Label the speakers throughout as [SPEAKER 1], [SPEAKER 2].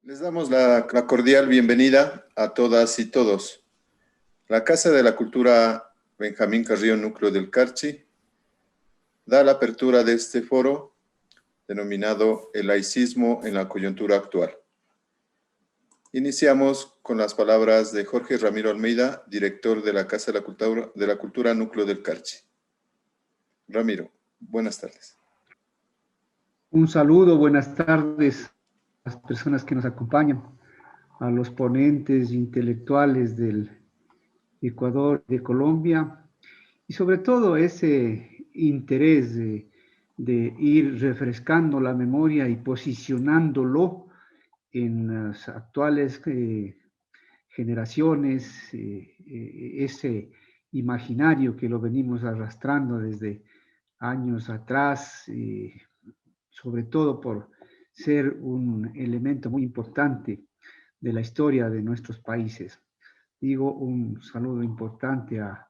[SPEAKER 1] Les damos la cordial bienvenida a todas y todos. La Casa de la Cultura Benjamín Carrillo Núcleo del Carchi da la apertura de este foro denominado El laicismo en la coyuntura actual. Iniciamos con las palabras de Jorge Ramiro Almeida, director de la Casa de la Cultura Núcleo del Carchi. Ramiro, buenas tardes.
[SPEAKER 2] Un saludo, buenas tardes a las personas que nos acompañan, a los ponentes intelectuales del Ecuador, de Colombia, y sobre todo ese interés de ir refrescando la memoria y posicionándolo en las actuales generaciones, ese imaginario que lo venimos arrastrando desde años atrás, sobre todo por ser un elemento muy importante de la historia de nuestros países. Digo un saludo importante a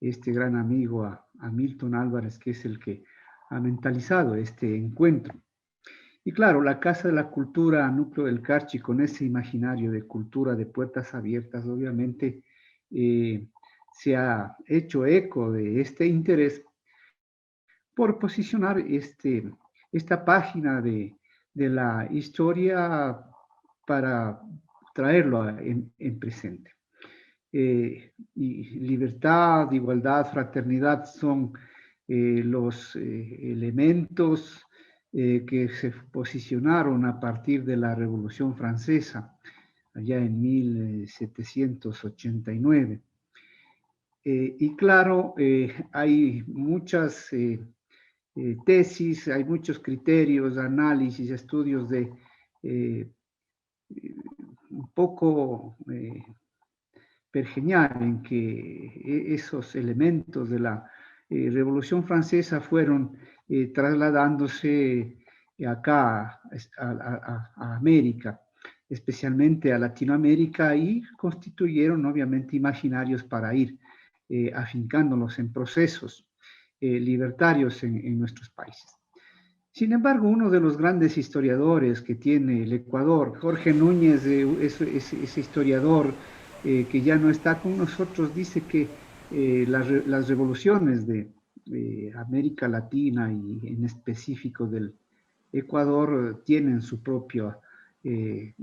[SPEAKER 2] este gran amigo, a Milton Álvarez, que es el que ha mentalizado este encuentro. Y claro, la Casa de la Cultura Núcleo del Carchi, con ese imaginario de cultura de puertas abiertas, obviamente se ha hecho eco de este interés por posicionar esta página de la historia para traerlo en presente. Y libertad, igualdad, fraternidad son los elementos que se posicionaron a partir de la Revolución Francesa, allá en 1789. Y claro, hay muchas tesis, hay muchos criterios, análisis, estudios de un poco pergeñar en que esos elementos de la Revolución Francesa fueron trasladándose acá a América, especialmente a Latinoamérica, y constituyeron obviamente imaginarios para ir afincándolos en procesos libertarios en nuestros países. Sin embargo, uno de los grandes historiadores que tiene el Ecuador, Jorge Núñez, ese historiador que ya no está con nosotros, dice que las revoluciones de América Latina y en específico del Ecuador tienen su propio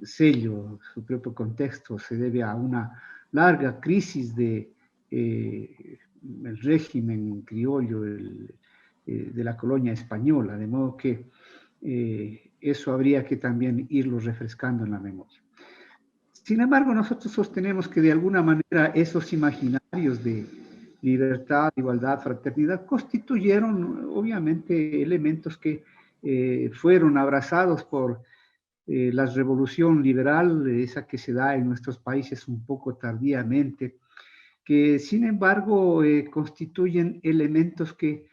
[SPEAKER 2] sello, su propio contexto, se debe a una larga crisis de el régimen criollo de la colonia española, de modo que eso habría que también irlo refrescando en la memoria. Sin embargo, nosotros sostenemos que de alguna manera esos imaginarios de libertad, igualdad, fraternidad constituyeron obviamente elementos que fueron abrazados por la revolución liberal, esa que se da en nuestros países un poco tardíamente, que sin embargo constituyen elementos que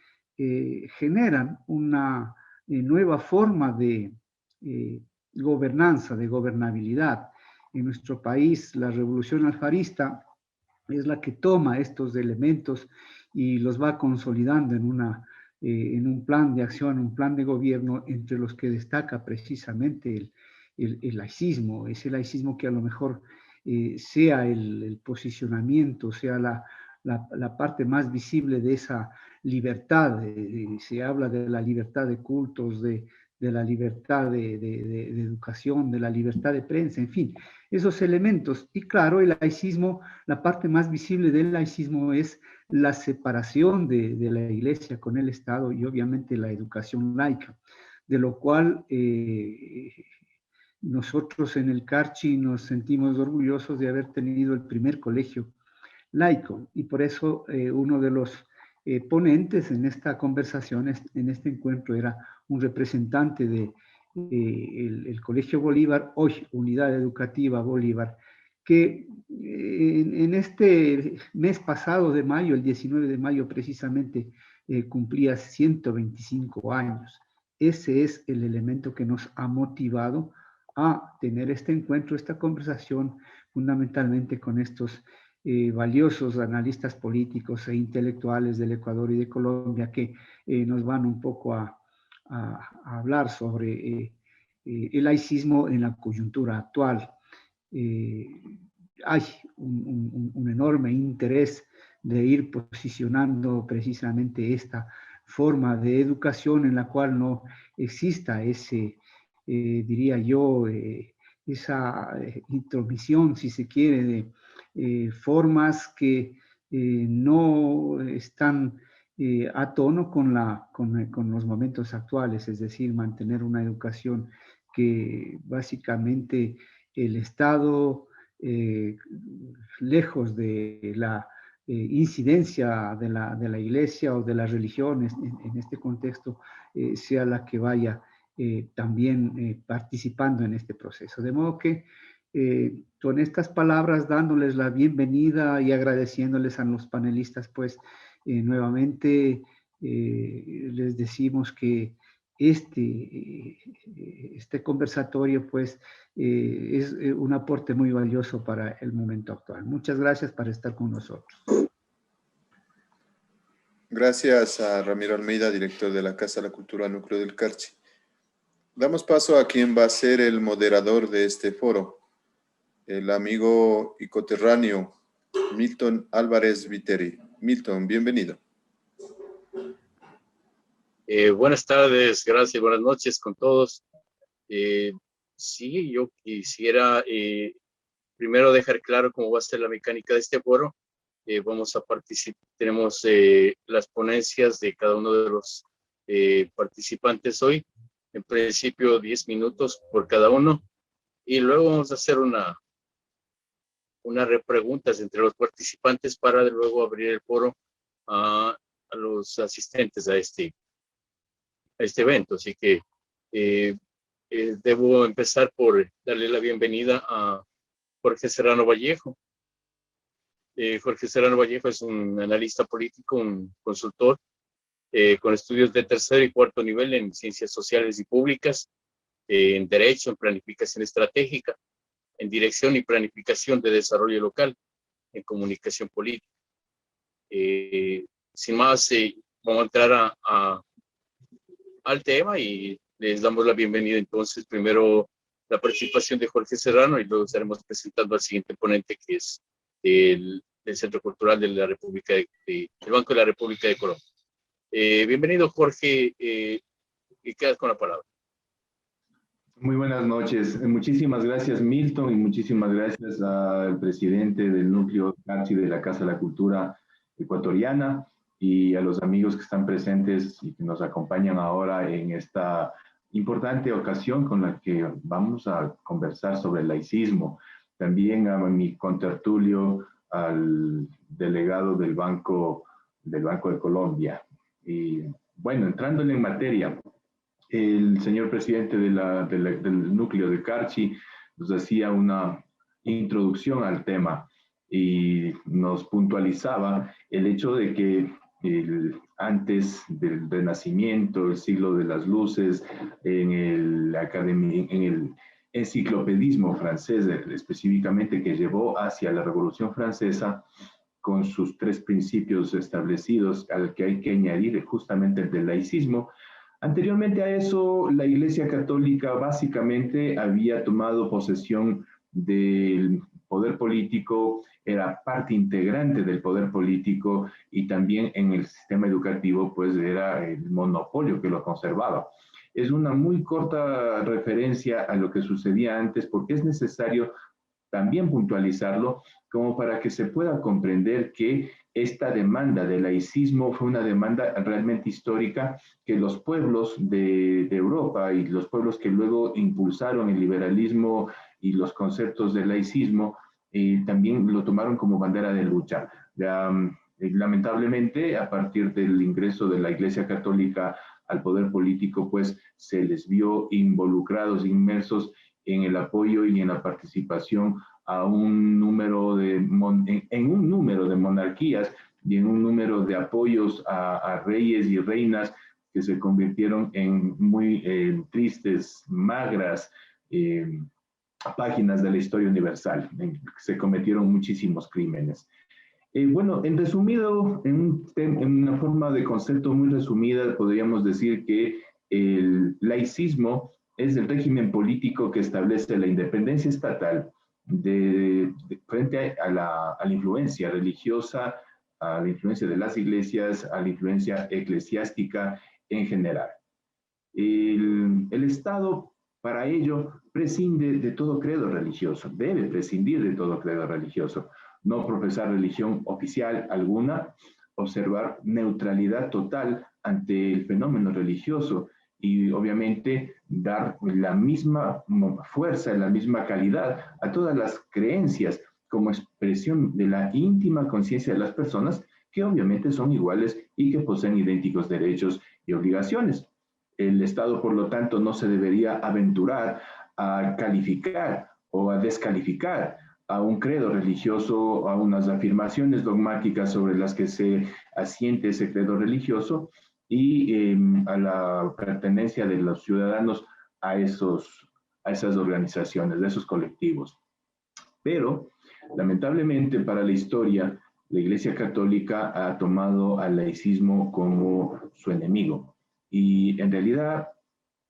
[SPEAKER 2] generan una nueva forma de gobernanza, de gobernabilidad. En nuestro país, la revolución alfarista es la que toma estos elementos y los va consolidando en un plan de acción, un plan de gobierno, entre los que destaca precisamente el laicismo, ese laicismo que a lo mejor sea el posicionamiento, sea la parte más visible de esa libertad. Se habla de la libertad de cultos, de la libertad de educación, de la libertad de prensa, en fin, esos elementos. Y claro, el laicismo, la parte más visible del laicismo es la separación de la Iglesia con el Estado y obviamente la educación laica, de lo cual nosotros en el Carchi nos sentimos orgullosos de haber tenido el primer colegio laico, y por eso uno de los ponentes en esta conversación, en este encuentro, era un representante de el Colegio Bolívar, hoy Unidad Educativa Bolívar, que en este mes pasado de mayo, el 19 de mayo precisamente, cumplía 125 años. Ese es el elemento que nos ha motivado a tener este encuentro, esta conversación, fundamentalmente con estos valiosos analistas políticos e intelectuales del Ecuador y de Colombia que nos van un poco a hablar sobre el laicismo en la coyuntura actual. Hay un enorme interés de ir posicionando precisamente esta forma de educación en la cual no exista ese, diría yo, esa intromisión, si se quiere, de formas que no están a tono con los momentos actuales, es decir, mantener una educación que básicamente el Estado, lejos de la incidencia de la iglesia o de la religión en este contexto, sea la que vaya también participando en este proceso. De modo que con estas palabras, dándoles la bienvenida y agradeciéndoles a los panelistas, pues nuevamente les decimos que este conversatorio pues es un aporte muy valioso para el momento actual. Muchas gracias por estar con nosotros.
[SPEAKER 1] Gracias a Ramiro Almeida, director de la Casa de la Cultura Núcleo del Carchi. Damos paso a quien va a ser el moderador de este foro, el amigo y coterráneo Milton Álvarez Viteri. Milton, bienvenido.
[SPEAKER 3] Buenas tardes, gracias, buenas noches con todos. Sí, yo quisiera primero dejar claro cómo va a ser la mecánica de este foro. Vamos a participar, tenemos las ponencias de cada uno de los participantes hoy. En principio 10 minutos por cada uno. Y luego vamos a hacer una repreguntas entre los participantes para luego abrir el foro a los asistentes a este evento. Así que debo empezar por darle la bienvenida a Jorge Serrano Vallejo. Jorge Serrano Vallejo es un analista político, un consultor con estudios de tercer y cuarto nivel en ciencias sociales y públicas, en derecho, en planificación estratégica, en dirección y planificación de desarrollo local, en comunicación política. Sin más, vamos a entrar al tema y les damos la bienvenida. Entonces, primero la participación de Jorge Serrano y luego estaremos presentando al siguiente ponente, que es del Centro Cultural de la República del Banco de la República de Colombia. Bienvenido, Jorge, y quedas con la palabra.
[SPEAKER 4] Muy buenas noches. Muchísimas gracias, Milton, y muchísimas gracias al presidente del Núcleo Carchi de la Casa de la Cultura Ecuatoriana y a los amigos que están presentes y que nos acompañan ahora en esta importante ocasión con la que vamos a conversar sobre el laicismo. También a mi contertulio, al delegado del Banco de Colombia. Y bueno, entrándole en materia, el señor presidente del núcleo de Carchi nos hacía una introducción al tema y nos puntualizaba el hecho de que antes del Renacimiento, el siglo de las luces, en el enciclopedismo francés específicamente, que llevó hacia la Revolución Francesa, con sus 3 principios establecidos, al que hay que añadir justamente el del laicismo. Anteriormente a eso, la Iglesia Católica básicamente había tomado posesión del poder político, era parte integrante del poder político y también en el sistema educativo, pues era el monopolio que lo conservaba. Es una muy corta referencia a lo que sucedía antes porque es necesario también puntualizarlo como para que se pueda comprender que esta demanda del laicismo fue una demanda realmente histórica que los pueblos de Europa y los pueblos que luego impulsaron el liberalismo y los conceptos del laicismo también lo tomaron como bandera de lucha. Lamentablemente, a partir del ingreso de la Iglesia Católica al poder político, pues se les vio involucrados, inmersos en el apoyo y en la participación a un número en un número de monarquías y en un número de apoyos a reyes y reinas que se convirtieron en muy tristes, magras páginas de la historia universal. Se cometieron muchísimos crímenes. Bueno, en resumido, en una forma de concepto muy resumida, podríamos decir que el laicismo es el régimen político que establece la independencia estatal frente a la influencia religiosa, a la influencia de las iglesias, a la influencia eclesiástica en general. El Estado, para ello, prescinde de todo credo religioso, debe prescindir de todo credo religioso, no profesar religión oficial alguna, observar neutralidad total ante el fenómeno religioso y obviamente dar la misma fuerza, la misma calidad a todas las creencias como expresión de la íntima conciencia de las personas que obviamente son iguales y que poseen idénticos derechos y obligaciones. El Estado, por lo tanto, no se debería aventurar a calificar o a descalificar a un credo religioso, a unas afirmaciones dogmáticas sobre las que se asiente ese credo religioso y a la pertenencia de los ciudadanos a esas organizaciones, a esos colectivos. Pero, lamentablemente, para la historia, la Iglesia Católica ha tomado al laicismo como su enemigo. Y en realidad,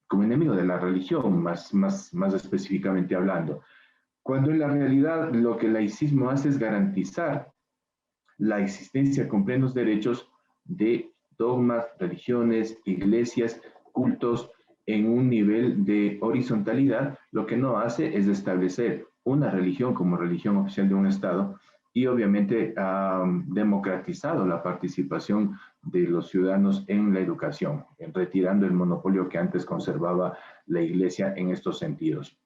[SPEAKER 4] como enemigo de la religión, más específicamente hablando, cuando en la realidad lo que el laicismo hace es garantizar la existencia con plenos derechos de dogmas, religiones, iglesias, cultos en un nivel de horizontalidad, lo que no hace es establecer una religión como religión oficial de un Estado y obviamente ha democratizado la participación de los ciudadanos en la educación, retirando el monopolio que antes conservaba la Iglesia en estos sentidos.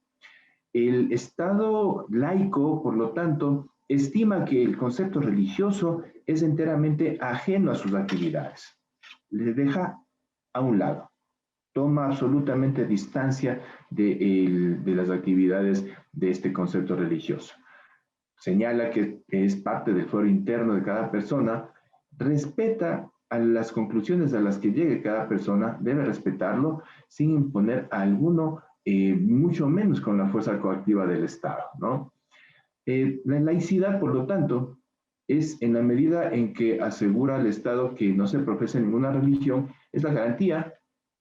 [SPEAKER 4] El Estado laico, por lo tanto, estima que el concepto religioso es enteramente ajeno a sus actividades. Le deja a un lado, toma absolutamente distancia de las actividades de este concepto religioso. Señala que es parte del fuero interno de cada persona, respeta a las conclusiones a las que llegue cada persona, debe respetarlo sin imponer a alguno, mucho menos con la fuerza coactiva del Estado, ¿no? La laicidad, por lo tanto, es en la medida en que asegura al Estado que no se profese ninguna religión, es la garantía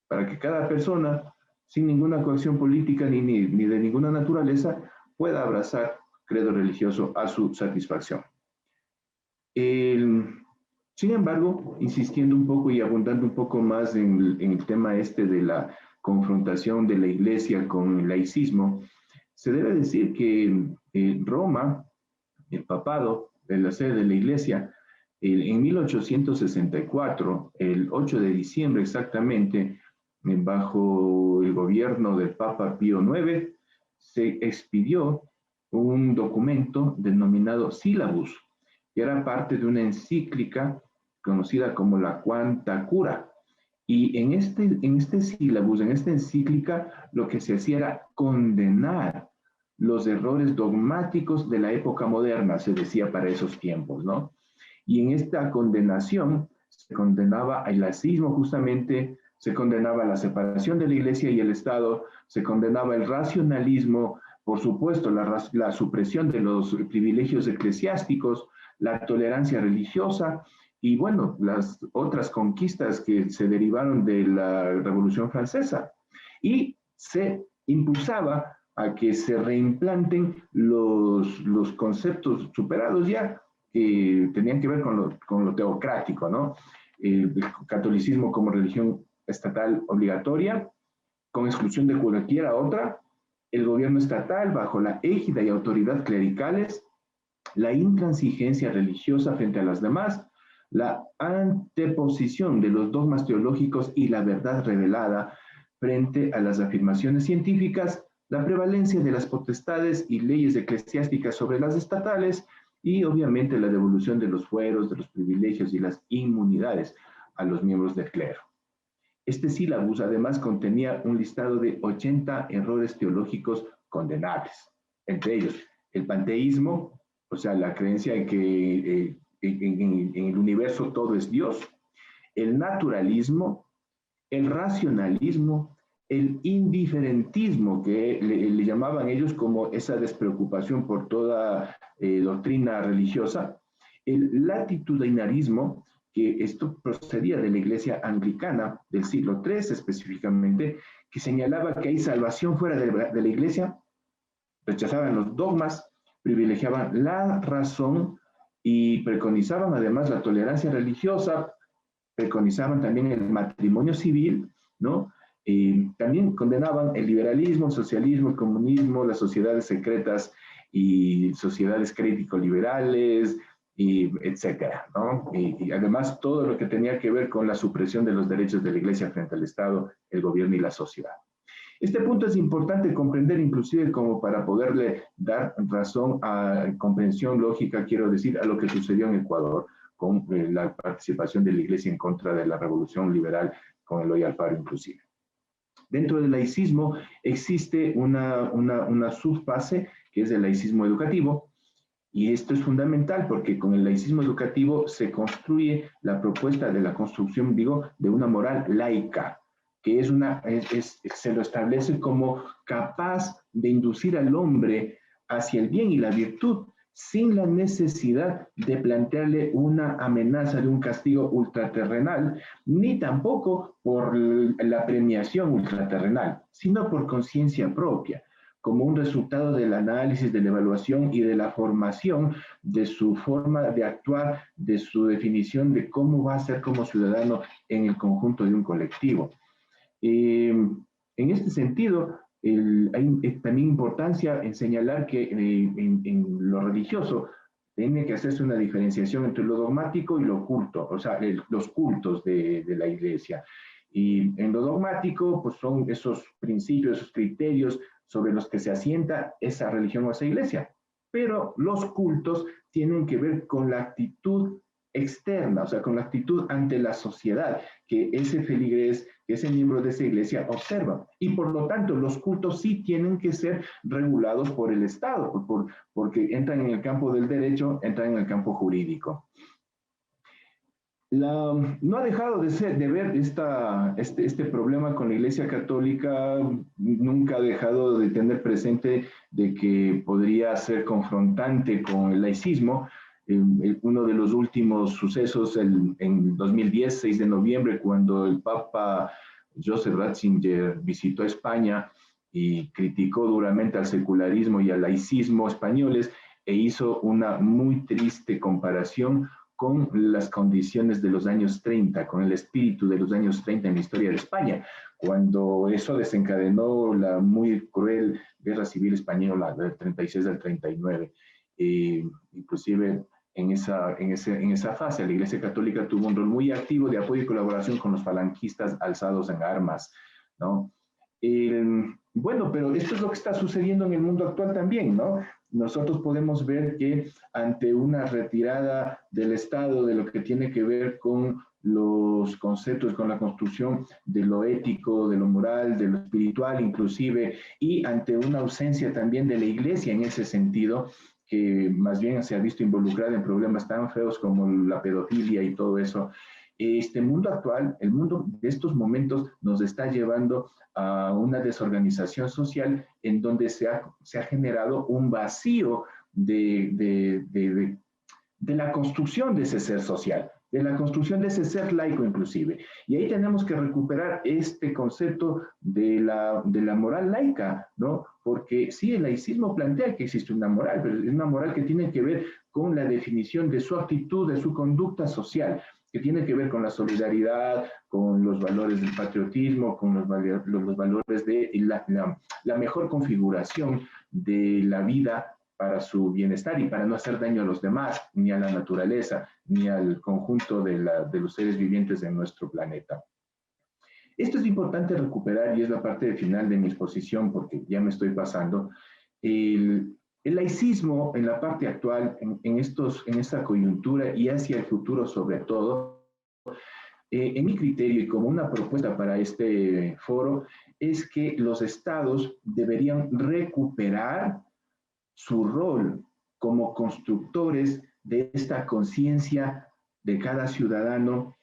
[SPEAKER 4] para que cada persona, sin ninguna coacción política ni de ninguna naturaleza, pueda abrazar credo religioso a su satisfacción. Sin embargo, insistiendo un poco y abundando un poco más en el tema este de la confrontación de la Iglesia con el laicismo, se debe decir que Roma, el papado, la sede de la Iglesia, en 1864, el 8 de diciembre exactamente, bajo el gobierno del Papa Pío IX, se expidió un documento denominado Syllabus, que era parte de una encíclica conocida como la Quanta Cura. Y en este sílabus, en esta encíclica, lo que se hacía era condenar los errores dogmáticos de la época moderna, se decía para esos tiempos, ¿no? Y en esta condenación se condenaba el laicismo justamente, se condenaba la separación de la Iglesia y el Estado, se condenaba el racionalismo, por supuesto, la supresión de los privilegios eclesiásticos, la tolerancia religiosa, y bueno, las otras conquistas que se derivaron de la Revolución Francesa. Y se impulsaba a que se reimplanten los conceptos superados ya, que tenían que ver con lo teocrático, ¿no? El catolicismo como religión estatal obligatoria, con exclusión de cualquiera otra, el gobierno estatal bajo la égida y autoridad clericales, la intransigencia religiosa frente a las demás, la anteposición de los dogmas teológicos y la verdad revelada frente a las afirmaciones científicas, la prevalencia de las potestades y leyes eclesiásticas sobre las estatales y obviamente la devolución de los fueros, de los privilegios y las inmunidades a los miembros del clero. Este sílabus además contenía un listado de 80 errores teológicos condenables, entre ellos el panteísmo, o sea, la creencia en que en el universo todo es Dios, el naturalismo, el racionalismo, el indiferentismo, que le llamaban ellos como esa despreocupación por toda doctrina religiosa, el latitudinarismo, que esto procedía de la Iglesia anglicana del siglo III específicamente, que señalaba que hay salvación fuera de la Iglesia, rechazaban los dogmas, privilegiaban la razón y preconizaban además la tolerancia religiosa, preconizaban también el matrimonio civil, ¿no? También condenaban el liberalismo, el socialismo, el comunismo, las sociedades secretas y sociedades crítico-liberales, y etcétera, ¿no? Y además todo lo que tenía que ver con la supresión de los derechos de la Iglesia frente al Estado, el gobierno y la sociedad. Este punto es importante comprender, inclusive como para poderle dar razón a comprensión lógica, quiero decir, a lo que sucedió en Ecuador con la participación de la Iglesia en contra de la revolución liberal con Eloy Alfaro inclusive. Dentro del laicismo existe una subfase que es el laicismo educativo, y esto es fundamental porque con el laicismo educativo se construye la propuesta de la construcción, digo, de una moral laica, que se lo establece como capaz de inducir al hombre hacia el bien y la virtud, sin la necesidad de plantearle una amenaza de un castigo ultraterrenal, ni tampoco por la premiación ultraterrenal, sino por conciencia propia, como un resultado del análisis, de la evaluación y de la formación de su forma de actuar, de su definición de cómo va a ser como ciudadano en el conjunto de un colectivo. En este sentido, hay también importancia en señalar que en lo religioso tiene que hacerse una diferenciación entre lo dogmático y lo culto, o sea, los cultos de la Iglesia. Y en lo dogmático, pues son esos principios, esos criterios sobre los que se asienta esa religión o esa iglesia. Pero los cultos tienen que ver con la actitud externa, o sea, con la actitud ante la sociedad que ese feligrés, que ese miembro de esa iglesia observa. Y por lo tanto, los cultos sí tienen que ser regulados por el Estado, porque entran en el campo del derecho, entran en el campo jurídico. No ha dejado de ver este problema con la Iglesia Católica, nunca ha dejado de tener presente de que podría ser confrontante con el laicismo. Uno de los últimos sucesos en 2010, 6 de noviembre, cuando el Papa Joseph Ratzinger visitó España y criticó duramente al secularismo y al laicismo españoles e hizo una muy triste comparación con las condiciones de los años 30, con el espíritu de los años 30 en la historia de España, cuando eso desencadenó la muy cruel guerra civil española del 36 al 39. Inclusive en esa fase la Iglesia Católica tuvo un rol muy activo de apoyo y colaboración con los falangistas alzados en armas, ¿no? Bueno, pero esto es lo que está sucediendo en el mundo actual también, ¿no? Nosotros podemos ver que ante una retirada del Estado de lo que tiene que ver con los conceptos, con la construcción de lo ético, de lo moral, de lo espiritual inclusive, y ante una ausencia también de la Iglesia en ese sentido, que más bien se ha visto involucrada en problemas tan feos como la pedofilia y todo eso. Este mundo actual, el mundo de estos momentos, nos está llevando a una desorganización social en donde se ha generado un vacío de la construcción de ese ser social, de la construcción de ese ser laico inclusive. Y ahí tenemos que recuperar este concepto de la moral laica, ¿no? Porque sí, el laicismo plantea que existe una moral, pero es una moral que tiene que ver con la definición de su actitud, de su conducta social, que tiene que ver con la solidaridad, con los valores del patriotismo, con los valores de la mejor configuración de la vida para su bienestar y para no hacer daño a los demás, ni a la naturaleza, ni al conjunto de los seres vivientes de nuestro planeta. Esto es importante recuperar y es la parte final de mi exposición porque ya me estoy pasando. El laicismo en la parte actual, en esta coyuntura y hacia el futuro sobre todo, en mi criterio y como una propuesta para este foro, es que los estados deberían recuperar su rol como constructores de esta conciencia de cada ciudadano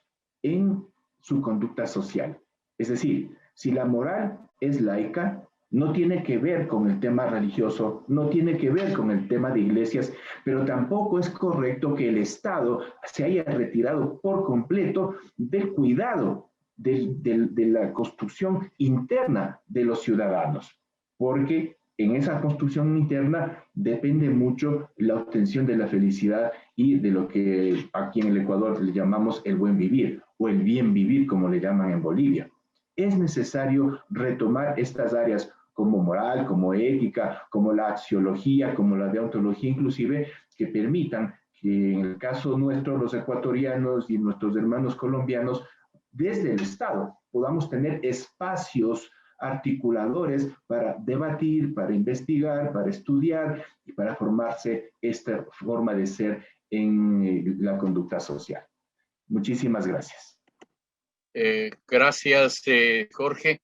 [SPEAKER 4] en su conducta social. Es decir, si la moral es laica, no tiene que ver con el tema religioso, no tiene que ver con el tema de iglesias, pero tampoco es correcto que el Estado se haya retirado por completo del cuidado de la construcción interna de los ciudadanos, porque en esa construcción interna depende mucho la obtención de la felicidad y de lo que aquí en el Ecuador le llamamos el buen vivir o el bien vivir, como le llaman en Bolivia. Es necesario retomar estas áreas como moral, como ética, como la axiología, como la deontología inclusive, que permitan que en el caso nuestro, los ecuatorianos y nuestros hermanos colombianos, desde el Estado podamos tener espacios articuladores para debatir, para investigar, para estudiar y para formarse esta forma de ser en la conducta social. Muchísimas gracias.
[SPEAKER 3] Gracias, Jorge.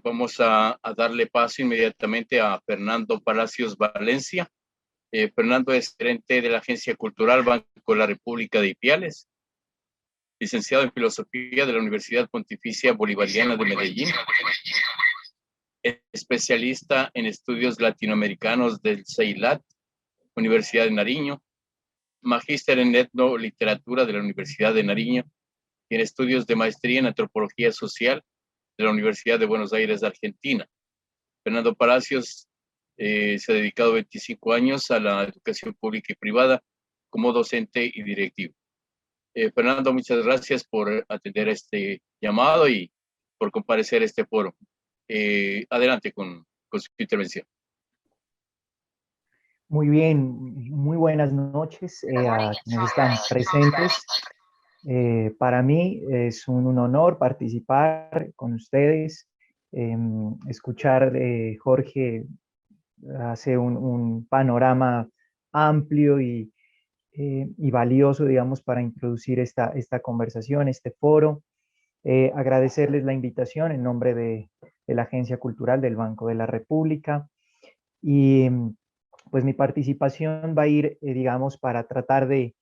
[SPEAKER 3] Vamos a darle paso inmediatamente a Fernando Palacios Valencia. Fernando es gerente de la Agencia Cultural Banco de la República de Ipiales, licenciado en Filosofía de la Universidad Pontificia Bolivariana de Medellín, especialista en estudios latinoamericanos del CEILAT, Universidad de Nariño, magíster en etnoliteratura de la Universidad de Nariño y en estudios de maestría en antropología social de la Universidad de Buenos Aires, Argentina. Fernando Palacios se ha dedicado 25 años a la educación pública y privada como docente y directivo. Fernando, muchas gracias por atender este llamado y por comparecer a este foro. Adelante con su intervención.
[SPEAKER 5] Muy bien, muy buenas noches a quienes están presentes. Para mí es un honor participar con ustedes. Escuchar Jorge hace un panorama amplio y valioso, digamos, para introducir esta conversación, este foro. Agradecerles la invitación en nombre de la Agencia Cultural del Banco de la República. Y pues mi participación va a ir, digamos, para tratar de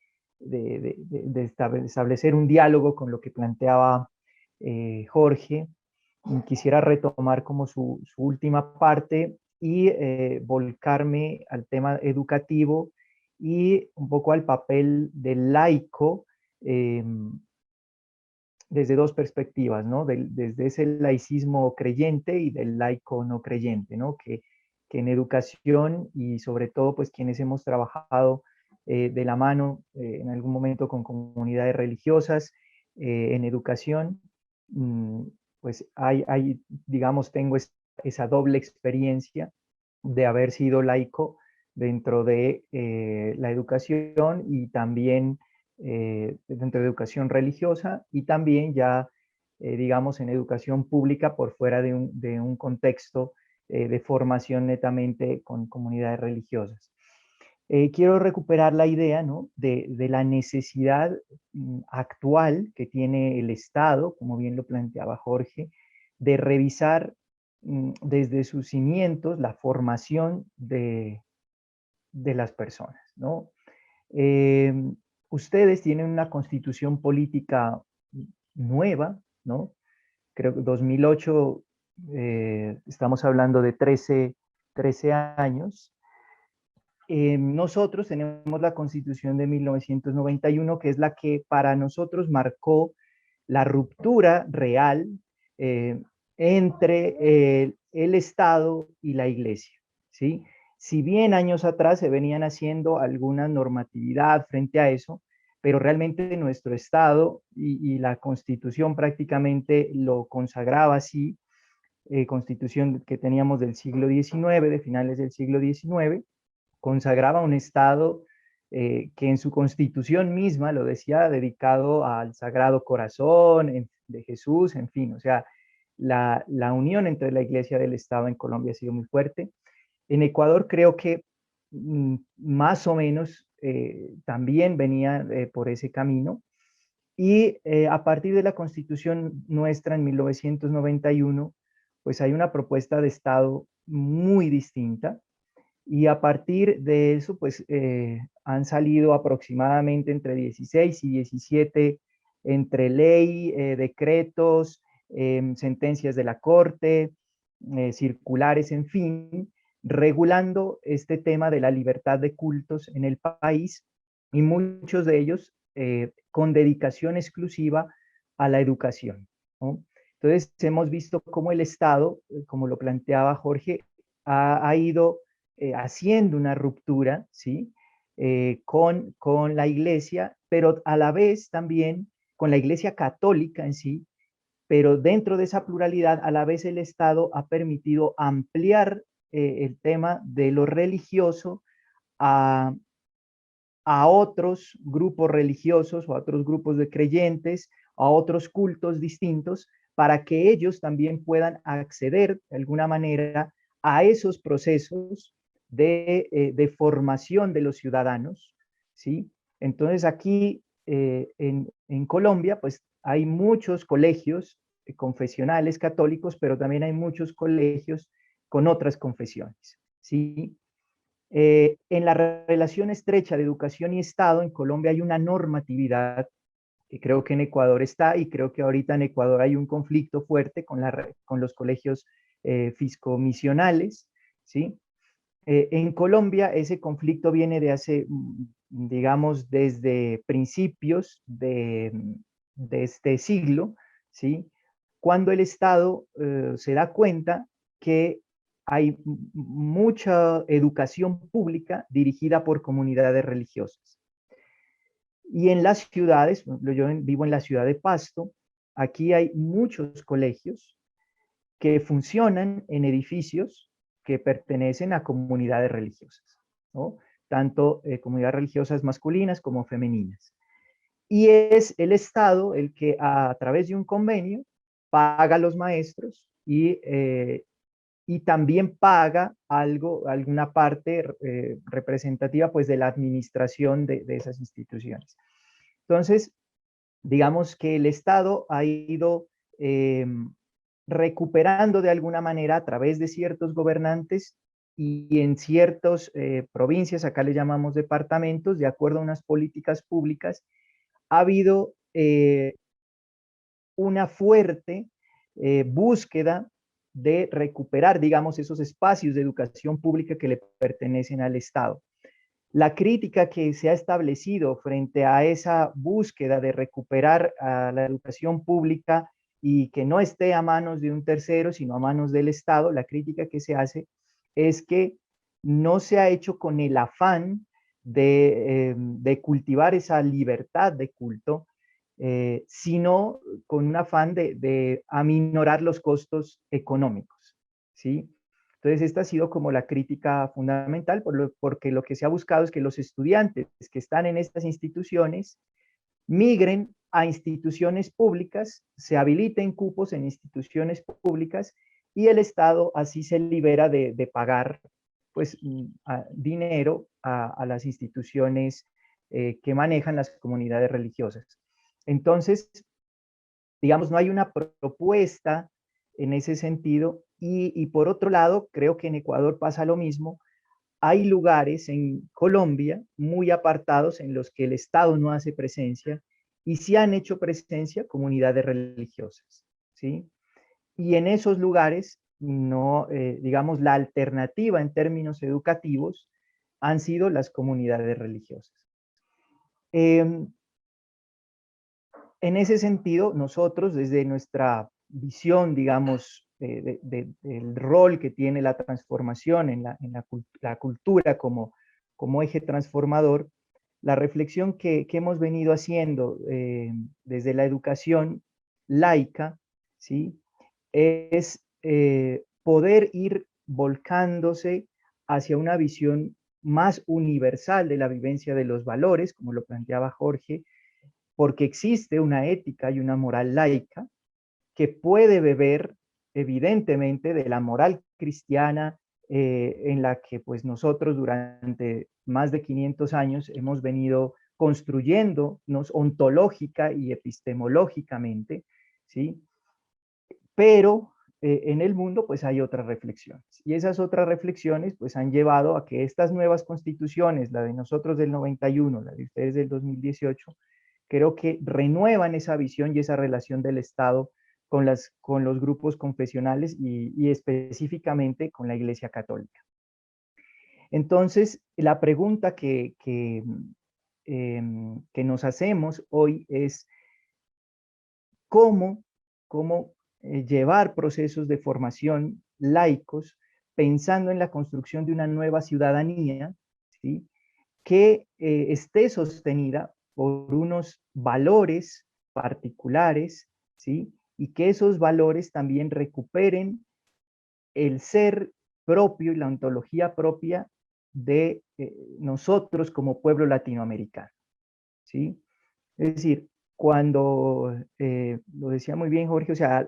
[SPEAKER 5] establecer un diálogo con lo que planteaba Jorge. Quisiera retomar como su última parte y volcarme al tema educativo y un poco al papel del laico desde dos perspectivas, ¿no? Desde ese laicismo creyente y del laico no creyente, ¿no? Que en educación y sobre todo pues quienes hemos trabajado de la mano en algún momento con comunidades religiosas en educación, pues digamos, tengo esa doble experiencia de haber sido laico dentro de la educación y también dentro de educación religiosa y también ya, digamos, en educación pública por fuera de un contexto de formación netamente con comunidades religiosas. Quiero recuperar la idea, ¿no? de la necesidad actual que tiene el Estado, como bien lo planteaba Jorge, de revisar desde sus cimientos la formación de las personas, ¿no? Ustedes tienen una constitución política nueva, ¿no? Creo que 2008, estamos hablando de 13 años. Nosotros tenemos la Constitución de 1991, que es la que para nosotros marcó la ruptura real entre el Estado y la Iglesia, ¿sí? Si bien años atrás se venían haciendo alguna normatividad frente a eso, pero realmente nuestro Estado y la Constitución prácticamente lo consagraba así, Constitución que teníamos del siglo XIX, de finales del siglo XIX, consagraba un Estado que en su Constitución misma lo decía, dedicado al Sagrado Corazón de Jesús, en fin, o sea, la unión entre la Iglesia y el Estado en Colombia ha sido muy fuerte. En Ecuador creo que más o menos también venía por ese camino. Y a partir de la Constitución nuestra en 1991, pues hay una propuesta de Estado muy distinta. Y a partir de eso, pues han salido aproximadamente entre 16 y 17 entre ley, decretos, sentencias de la Corte, circulares, en fin, regulando este tema de la libertad de cultos en el país, y muchos de ellos con dedicación exclusiva a la educación, ¿no? Entonces hemos visto cómo el Estado, como lo planteaba Jorge, ha ido haciendo una ruptura, ¿sí? Con la Iglesia, pero a la vez también con la Iglesia católica en sí, pero dentro de esa pluralidad, a la vez el Estado ha permitido ampliar el tema de lo religioso a, a otros grupos religiosos o a otros grupos de creyentes, a otros cultos distintos, para que ellos también puedan acceder de alguna manera a esos procesos de formación de los ciudadanos, ¿sí? Entonces aquí en Colombia, pues hay muchos colegios confesionales católicos, pero también hay muchos colegios con otras confesiones, ¿sí? En la relación estrecha de educación y Estado, en Colombia hay una normatividad que creo que en Ecuador está, y creo que ahorita en Ecuador hay un conflicto fuerte con los colegios fiscomisionales, ¿sí? En Colombia ese conflicto viene de hace, digamos, desde principios de este siglo, ¿sí? Cuando el Estado se da cuenta que hay mucha educación pública dirigida por comunidades religiosas. Y en las ciudades, yo vivo en la ciudad de Pasto, aquí hay muchos colegios que funcionan en edificios que pertenecen a comunidades religiosas, ¿no? Tanto comunidades religiosas masculinas como femeninas. Y es el Estado el que a través de un convenio paga a los maestros y también paga alguna parte representativa pues de la administración de esas instituciones. Entonces, digamos que el Estado ha ido recuperando de alguna manera a través de ciertos gobernantes y en ciertas provincias, acá le llamamos departamentos, de acuerdo a unas políticas públicas, ha habido una fuerte búsqueda de recuperar, digamos, esos espacios de educación pública que le pertenecen al Estado. La crítica que se ha establecido frente a esa búsqueda de recuperar a la educación pública y que no esté a manos de un tercero, sino a manos del Estado, la crítica que se hace es que no se ha hecho con el afán de cultivar esa libertad de culto, sino con un afán de aminorar los costos económicos, ¿sí? Entonces, esta ha sido como la crítica fundamental, porque lo que se ha buscado es que los estudiantes que están en estas instituciones migren a instituciones públicas, se habiliten cupos en instituciones públicas y el Estado así se libera de pagar pues, dinero a las instituciones que manejan las comunidades religiosas. Entonces, digamos, no hay una propuesta en ese sentido. Y por otro lado, creo que en Ecuador pasa lo mismo. Hay lugares en Colombia muy apartados en los que el Estado no hace presencia y sí han hecho presencia comunidades religiosas, ¿sí? Y en esos lugares, no, digamos, la alternativa en términos educativos han sido las comunidades religiosas. En ese sentido, nosotros desde nuestra visión, digamos, del rol que tiene la transformación en la cultura como eje transformador, la reflexión que hemos venido haciendo desde la educación laica, ¿sí? Es poder ir volcándose hacia una visión más universal de la vivencia de los valores, como lo planteaba Jorge, porque existe una ética y una moral laica que puede beber evidentemente de la moral cristiana en la que pues nosotros durante más de 500 años hemos venido construyéndonos ontológica y epistemológicamente, ¿sí? Pero en el mundo pues hay otras reflexiones y esas otras reflexiones pues han llevado a que estas nuevas constituciones, la de nosotros del 91, la de ustedes del 2018, creo que renuevan esa visión y esa relación del Estado con los grupos confesionales y específicamente con la Iglesia Católica. Entonces, la pregunta que nos hacemos hoy es cómo llevar procesos de formación laicos pensando en la construcción de una nueva ciudadanía, ¿sí?, que esté sostenida por unos valores particulares, ¿sí?, y que esos valores también recuperen el ser propio y la ontología propia de nosotros como pueblo latinoamericano, ¿sí? Es decir, cuando, lo decía muy bien Jorge, o sea,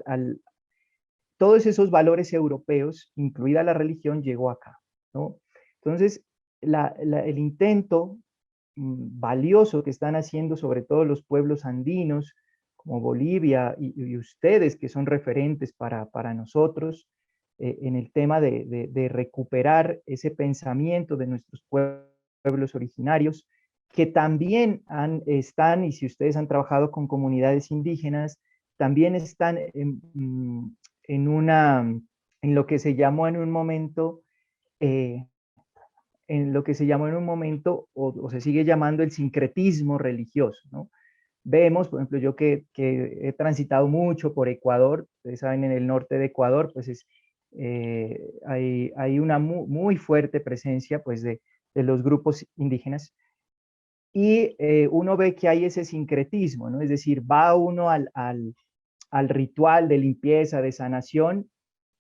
[SPEAKER 5] todos esos valores europeos, incluida la religión, llegó acá, ¿no? Entonces, el intento valioso que están haciendo sobre todo los pueblos andinos, como Bolivia y ustedes que son referentes para nosotros, en el tema de recuperar ese pensamiento de nuestros pueblos originarios, que también están, y si ustedes han trabajado con comunidades indígenas, también están en lo que se llamó en un momento, o se sigue llamando el sincretismo religioso, ¿no? Vemos, por ejemplo, yo que he transitado mucho por Ecuador, ustedes saben, en el norte de Ecuador, pues hay una muy fuerte presencia, pues, de los grupos indígenas, y uno ve que hay ese sincretismo, ¿no? Es decir, va uno al ritual de limpieza, de sanación,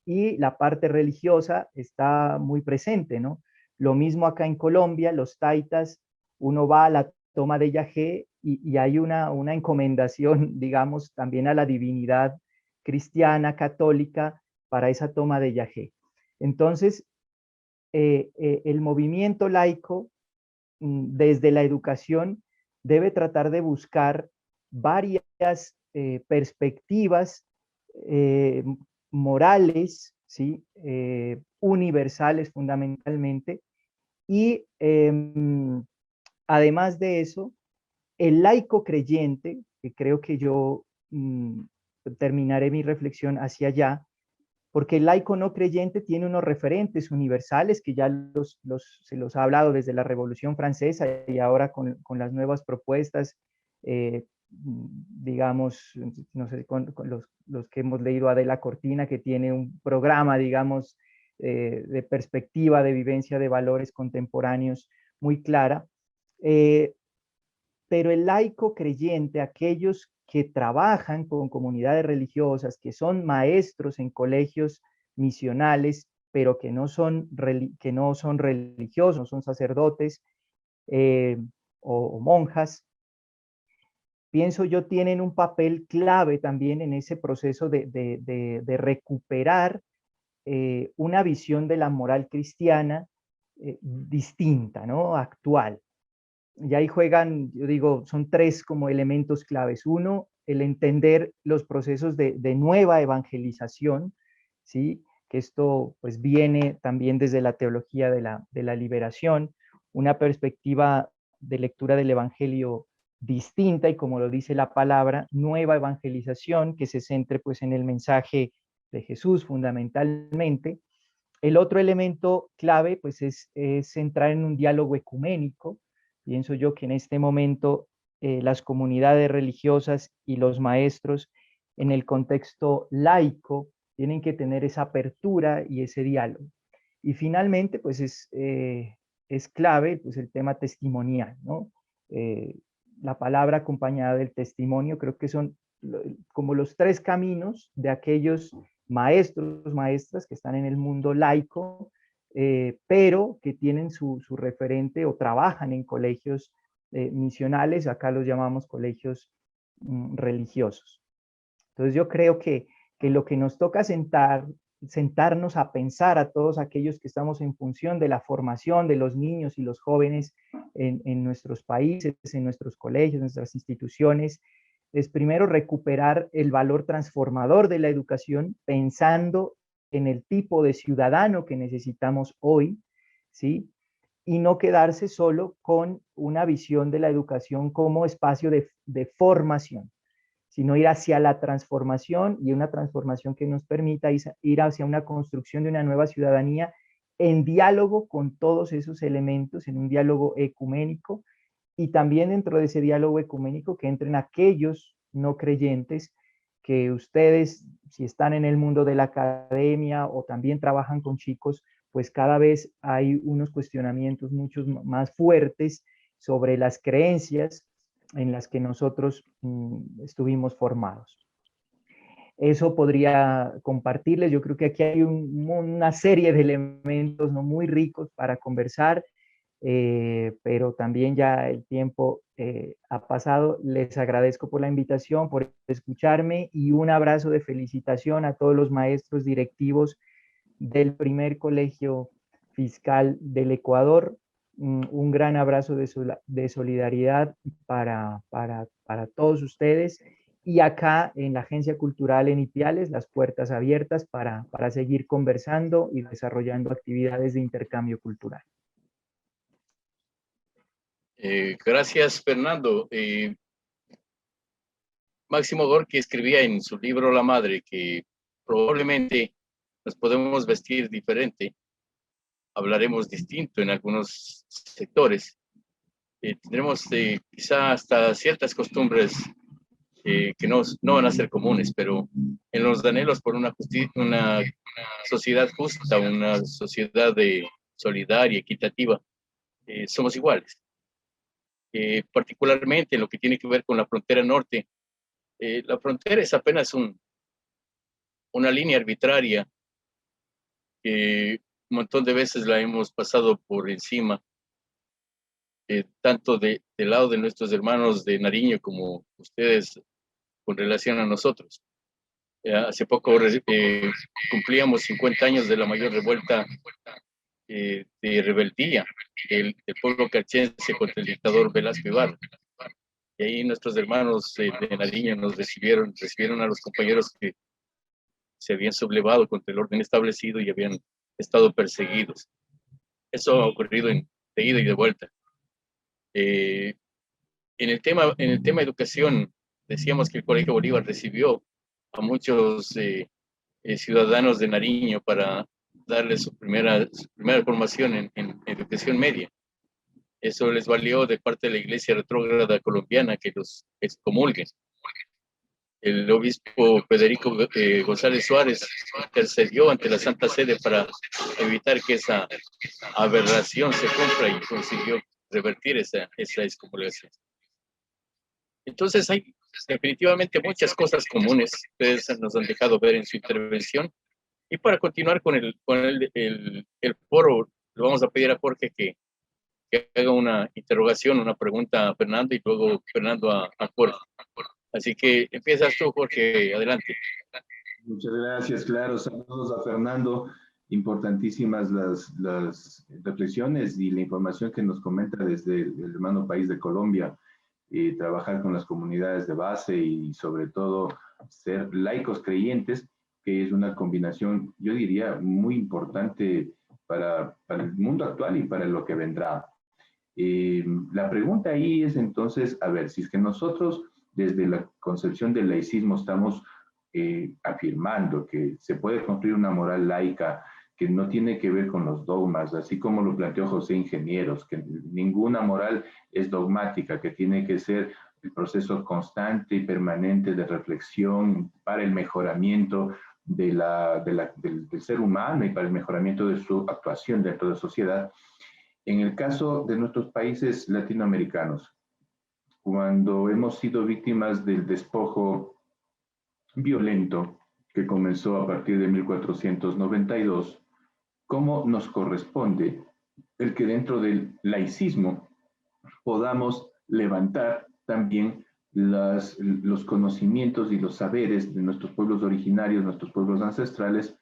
[SPEAKER 5] y la parte religiosa está muy presente, ¿no? Lo mismo acá en Colombia, los taitas, uno va a la toma de yagé y hay una encomendación, digamos, también a la divinidad cristiana, católica, para esa toma de yagé. Entonces, el movimiento laico, desde la educación, debe tratar de buscar varias perspectivas morales, ¿sí?, universales fundamentalmente, y además de eso, el laico creyente, que creo que yo terminaré mi reflexión hacia allá, porque el laico no creyente tiene unos referentes universales que ya se los ha hablado desde la Revolución Francesa y ahora con las nuevas propuestas, digamos, no sé, con los que hemos leído, Adela Cortina, que tiene un programa, digamos, de perspectiva, de vivencia de valores contemporáneos muy clara. Pero el laico creyente, aquellos que trabajan con comunidades religiosas, que son maestros en colegios misionales, pero que no son religiosos, no son sacerdotes o monjas, pienso yo, tienen un papel clave también en ese proceso de recuperar una visión de la moral cristiana distinta, ¿no?, actual. Y ahí juegan, yo digo, son tres como elementos claves. Uno, el entender los procesos de nueva evangelización, ¿sí?, que esto pues viene también desde la teología de la liberación, una perspectiva de lectura del evangelio distinta y, como lo dice la palabra, nueva evangelización que se centre pues en el mensaje de Jesús fundamentalmente. El otro elemento clave pues es entrar en un diálogo ecuménico. Pienso yo que en este momento las comunidades religiosas y los maestros en el contexto laico tienen que tener esa apertura y ese diálogo. Y finalmente pues es clave pues el tema testimonial, ¿no? La palabra acompañada del testimonio creo que son como los tres caminos de aquellos maestros, maestras que están en el mundo laico, pero que tienen su referente o trabajan en colegios misionales, acá los llamamos colegios religiosos. Entonces yo creo que lo que nos toca sentarnos a pensar a todos aquellos que estamos en función de la formación de los niños y los jóvenes en nuestros países, en nuestros colegios, en nuestras instituciones, es primero recuperar el valor transformador de la educación pensando en el tipo de ciudadano que necesitamos hoy, ¿sí? Y no quedarse solo con una visión de la educación como espacio de formación, sino ir hacia la transformación y una transformación que nos permita ir hacia una construcción de una nueva ciudadanía en diálogo con todos esos elementos, en un diálogo ecuménico, y también dentro de ese diálogo ecuménico que entren aquellos no creyentes que ustedes, si están en el mundo de la academia o también trabajan con chicos, pues cada vez hay unos cuestionamientos mucho más fuertes sobre las creencias en las que nosotros estuvimos formados. Eso podría compartirles. Yo creo que aquí hay una serie de elementos, ¿no?, muy ricos para conversar, pero también ya el tiempo ha pasado. Les agradezco por la invitación, por escucharme, y un abrazo de felicitación a todos los maestros directivos del primer colegio fiscal del Ecuador. Un gran abrazo de solidaridad para todos ustedes, y acá en la Agencia Cultural en Ipiales, las puertas abiertas para seguir conversando y desarrollando actividades de intercambio cultural.
[SPEAKER 3] Gracias, Fernando. Máximo Gorki escribía en su libro La Madre que probablemente nos podemos vestir diferente, hablaremos distinto en algunos sectores, tendremos quizá hasta ciertas costumbres que no van a ser comunes, pero en los anhelos por una sociedad justa, una sociedad solidaria, equitativa, somos iguales. Particularmente en lo que tiene que ver con la frontera norte. La frontera es apenas una línea arbitraria que un montón de veces la hemos pasado por encima, tanto del lado de nuestros hermanos de Nariño como ustedes con relación a nosotros. Hace poco cumplíamos 50 años de la mayor revuelta de rebeldía del pueblo carchense contra el dictador Velasco Ibarra. Y ahí nuestros hermanos de Nariño nos recibieron a los compañeros que se habían sublevado contra el orden establecido y habían estado perseguidos. Eso ha ocurrido de ida y de vuelta. En el tema educación, decíamos que el Colegio Bolívar recibió a muchos ciudadanos de Nariño para darles su primera formación en educación media. Eso les valió de parte de la Iglesia retrógrada colombiana que los excomulguen. El obispo Federico González Suárez intercedió ante la Santa Sede para evitar que esa aberración se cumpla y consiguió revertir esa excomulgación. Entonces hay definitivamente muchas cosas comunes que ustedes nos han dejado ver en su intervención. Y para continuar con el foro, le vamos a pedir a Jorge que haga una interrogación, una pregunta a Fernando, y luego Fernando a Jorge. Así que empiezas tú, Jorge, adelante.
[SPEAKER 4] Muchas gracias, claro. Saludos a Fernando. Importantísimas las reflexiones y la información que nos comenta desde el hermano país de Colombia. Trabajar con las comunidades de base y sobre todo ser laicos creyentes, que es una combinación, yo diría, muy importante para el mundo actual y para lo que vendrá. La pregunta ahí es entonces, a ver, si es que nosotros desde la concepción del laicismo estamos afirmando que se puede construir una moral laica que no tiene que ver con los dogmas, así como lo planteó José Ingenieros, que ninguna moral es dogmática, que tiene que ser el proceso constante y permanente de reflexión para el mejoramiento del ser humano y para el mejoramiento de su actuación dentro de la sociedad. En el caso de nuestros países latinoamericanos, cuando hemos sido víctimas del despojo violento que comenzó a partir de 1492, ¿cómo nos corresponde el que dentro del laicismo podamos levantar también los conocimientos y los saberes de nuestros pueblos originarios, nuestros pueblos ancestrales,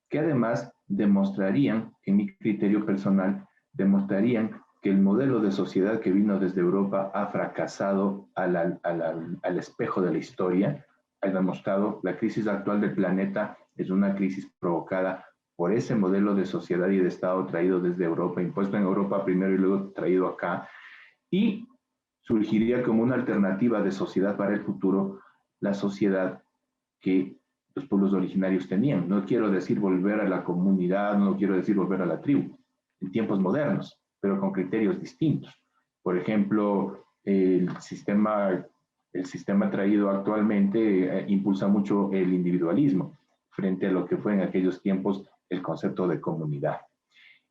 [SPEAKER 4] que además demostrarían, en mi criterio personal, demostrarían que el modelo de sociedad que vino desde Europa ha fracasado al espejo de la historia, ha demostrado la crisis actual del planeta es una crisis provocada por ese modelo de sociedad y de Estado traído desde Europa, impuesto en Europa primero y luego traído acá, y surgiría como una alternativa de sociedad para el futuro la sociedad que los pueblos originarios tenían. No quiero decir volver a la comunidad, no quiero decir volver a la tribu, en tiempos modernos, pero con criterios distintos. Por ejemplo, el sistema traído actualmente impulsa mucho el individualismo frente a lo que fue en aquellos tiempos el concepto de comunidad.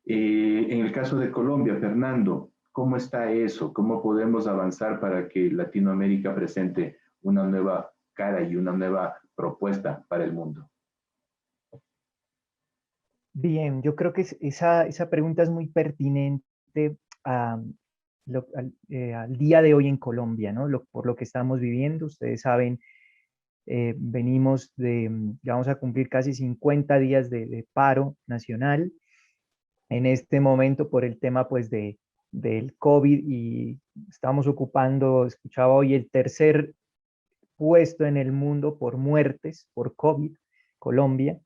[SPEAKER 4] En el caso de Colombia, Fernando, ¿cómo está eso? ¿Cómo podemos avanzar para que Latinoamérica presente una nueva cara y una nueva propuesta para el mundo?
[SPEAKER 5] Bien, yo creo que esa pregunta es muy pertinente al día de hoy en Colombia, ¿no? Por lo que estamos viviendo. Ustedes saben, venimos ya vamos a cumplir casi 50 días de paro nacional. En este momento, por el tema pues del COVID, y estamos ocupando, escuchaba hoy, el tercer puesto en el mundo por muertes por COVID, Colombia.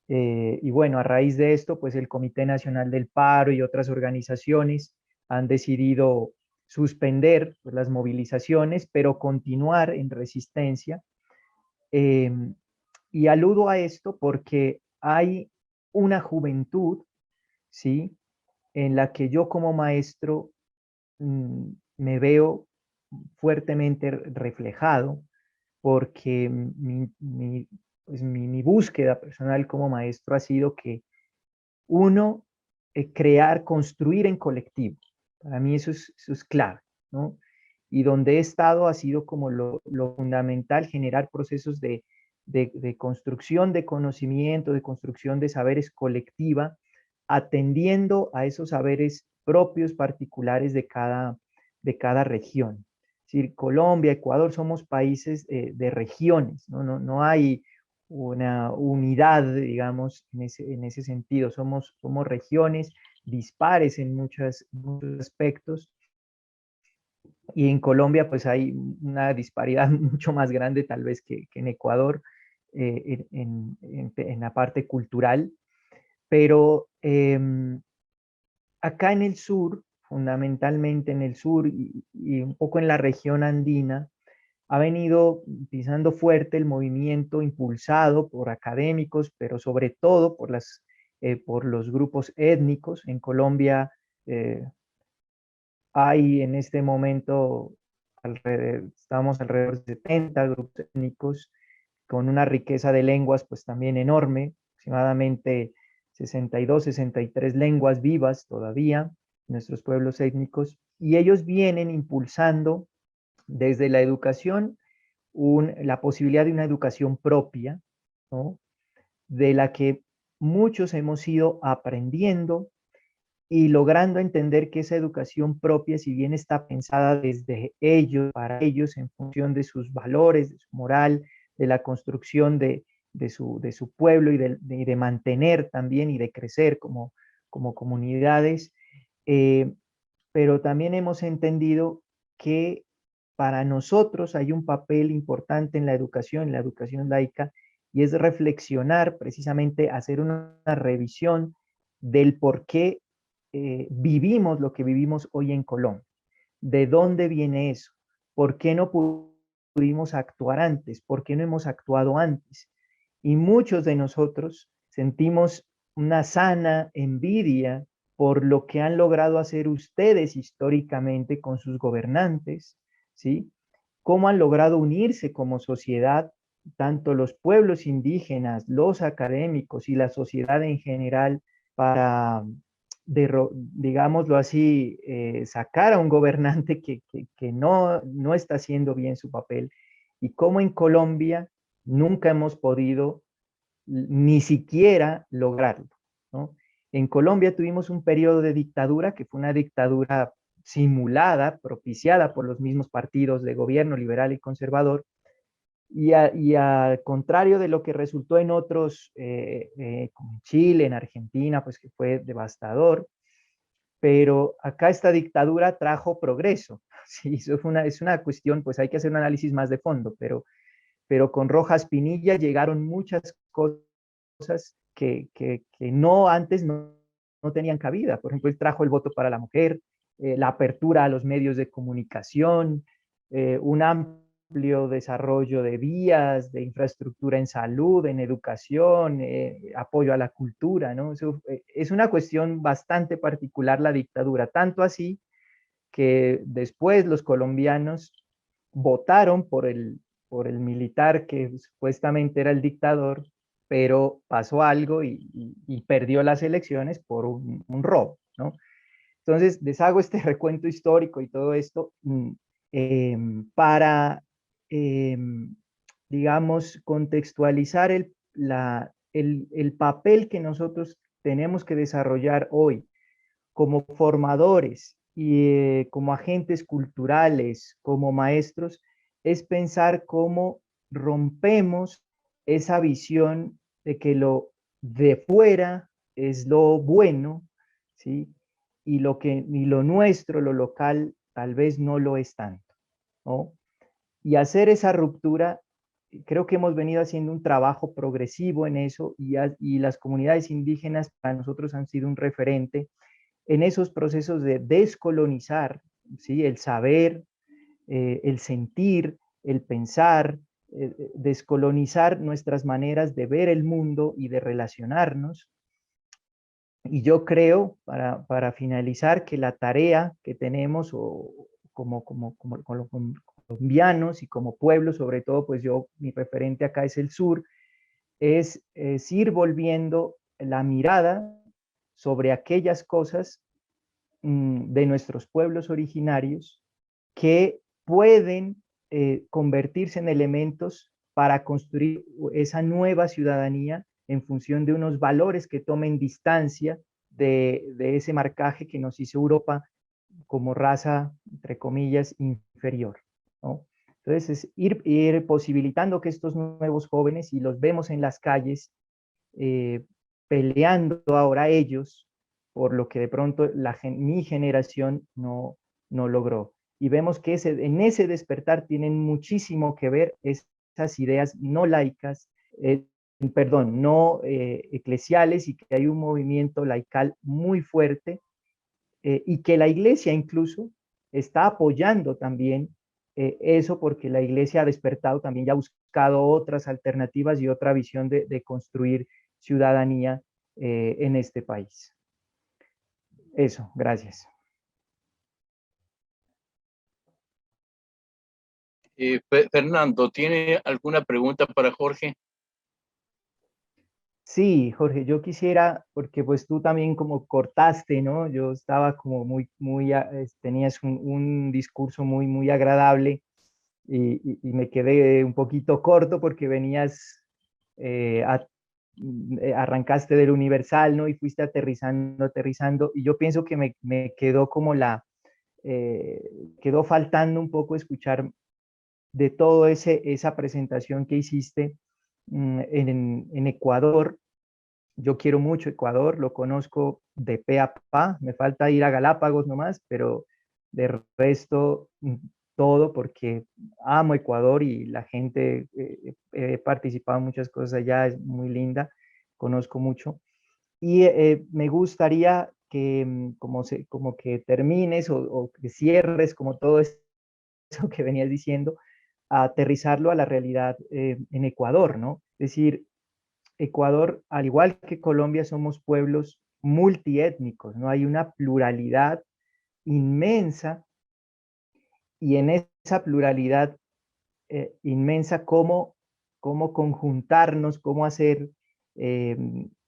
[SPEAKER 5] Y bueno, a raíz de esto, pues el Comité Nacional del Paro y otras organizaciones han decidido suspender pues, las movilizaciones, pero continuar en resistencia. Y aludo a esto porque hay una juventud, ¿sí?, en la que yo como maestro me veo fuertemente reflejado, porque mi búsqueda personal como maestro ha sido que uno, construir en colectivo. Para mí eso es clave, ¿no? Y donde he estado ha sido como lo fundamental, generar procesos de construcción de conocimiento, de construcción de saberes colectiva, atendiendo a esos saberes propios particulares de cada región. Es decir, Colombia, Ecuador, somos países de regiones, ¿no? No hay una unidad, digamos, en ese sentido. Somos regiones dispares en muchos aspectos. Y en Colombia, pues hay una disparidad mucho más grande tal vez que en Ecuador, en la parte cultural. Pero acá en el sur, fundamentalmente en el sur y un poco en la región andina, ha venido pisando fuerte el movimiento impulsado por académicos, pero sobre todo por los grupos étnicos. En Colombia hay en este momento, estamos alrededor de 70 grupos étnicos, con una riqueza de lenguas pues también enorme, aproximadamente 62, 63 lenguas vivas todavía, nuestros pueblos étnicos, y ellos vienen impulsando desde la educación la posibilidad de una educación propia, ¿no?, de la que muchos hemos ido aprendiendo y logrando entender que esa educación propia, si bien está pensada desde ellos, para ellos, en función de sus valores, de su moral, de la construcción de su pueblo y de mantener también y de crecer como comunidades, pero también hemos entendido que para nosotros hay un papel importante en la educación laica, y es reflexionar, precisamente hacer una revisión del por qué vivimos lo que vivimos hoy en Colombia. ¿De dónde viene eso? ¿Por qué no pudimos actuar antes? ¿Por qué no hemos actuado antes? Y muchos de nosotros sentimos una sana envidia por lo que han logrado hacer ustedes históricamente con sus gobernantes, ¿sí? Cómo han logrado unirse como sociedad, tanto los pueblos indígenas, los académicos y la sociedad en general, para, digámoslo así, sacar a un gobernante que no está haciendo bien su papel, y cómo en Colombia nunca hemos podido ni siquiera lograrlo, ¿no? En Colombia tuvimos un periodo de dictadura que fue una dictadura simulada, propiciada por los mismos partidos de gobierno liberal y conservador, y al contrario de lo que resultó en otros, como en Chile, en Argentina, pues que fue devastador, pero acá esta dictadura trajo progreso. Sí, eso es una cuestión, pues hay que hacer un análisis más de fondo, pero con Rojas Pinilla llegaron muchas cosas que no antes no tenían cabida. Por ejemplo, él trajo el voto para la mujer, la apertura a los medios de comunicación, un amplio desarrollo de vías, de infraestructura en salud, en educación, apoyo a la cultura, ¿no? Eso, es una cuestión bastante particular la dictadura, tanto así que después los colombianos votaron por el militar que supuestamente era el dictador, pero pasó algo y perdió las elecciones por un robo, ¿no? Entonces, les hago este recuento histórico y todo esto para, digamos, contextualizar el papel que nosotros tenemos que desarrollar hoy como formadores y como agentes culturales, como maestros, es pensar cómo rompemos esa visión de que lo de fuera es lo bueno, ¿sí? Y lo nuestro, lo local, tal vez no lo es tanto, ¿no? Y hacer esa ruptura, creo que hemos venido haciendo un trabajo progresivo en eso y las comunidades indígenas para nosotros han sido un referente en esos procesos de descolonizar, ¿sí? El saber, el sentir, el pensar, descolonizar nuestras maneras de ver el mundo y de relacionarnos. Y yo creo, para finalizar, que la tarea que tenemos como colombianos y como pueblo, sobre todo, pues mi referente acá es el sur, es ir volviendo la mirada sobre aquellas cosas de nuestros pueblos originarios que pueden convertirse en elementos para construir esa nueva ciudadanía en función de unos valores que tomen distancia de ese marcaje que nos hizo Europa como raza, entre comillas, inferior, ¿no? Entonces, es ir posibilitando que estos nuevos jóvenes, y los vemos en las calles, peleando ahora ellos por lo que de pronto mi generación no logró. Y vemos que en ese despertar tienen muchísimo que ver esas ideas no laicas, perdón, no eclesiales, y que hay un movimiento laical muy fuerte, y que la iglesia incluso está apoyando también eso, porque la iglesia ha despertado también, ya ha buscado otras alternativas y otra visión de construir ciudadanía en este país. Eso, gracias.
[SPEAKER 3] Fernando, ¿tiene alguna pregunta para Jorge?
[SPEAKER 5] Sí, Jorge, yo quisiera, porque pues tú también como cortaste, ¿no? Yo estaba como tenías un discurso muy agradable y me quedé un poquito corto porque venías, arrancaste del Universal, ¿no? Y fuiste aterrizando, y yo pienso que me quedó como quedó faltando un poco escuchar de todo esa presentación que hiciste en Ecuador. Yo quiero mucho Ecuador, lo conozco de pe a pa, me falta ir a Galápagos nomás, pero de resto todo, porque amo Ecuador y la gente, he participado en muchas cosas allá, es muy linda, conozco mucho. Y me gustaría que como que termines o que cierres como todo eso que venías diciendo, a aterrizarlo a la realidad en Ecuador, ¿no? Es decir, Ecuador, al igual que Colombia, somos pueblos multiétnicos, ¿no? Hay una pluralidad inmensa, y en esa pluralidad inmensa, cómo conjuntarnos, cómo hacer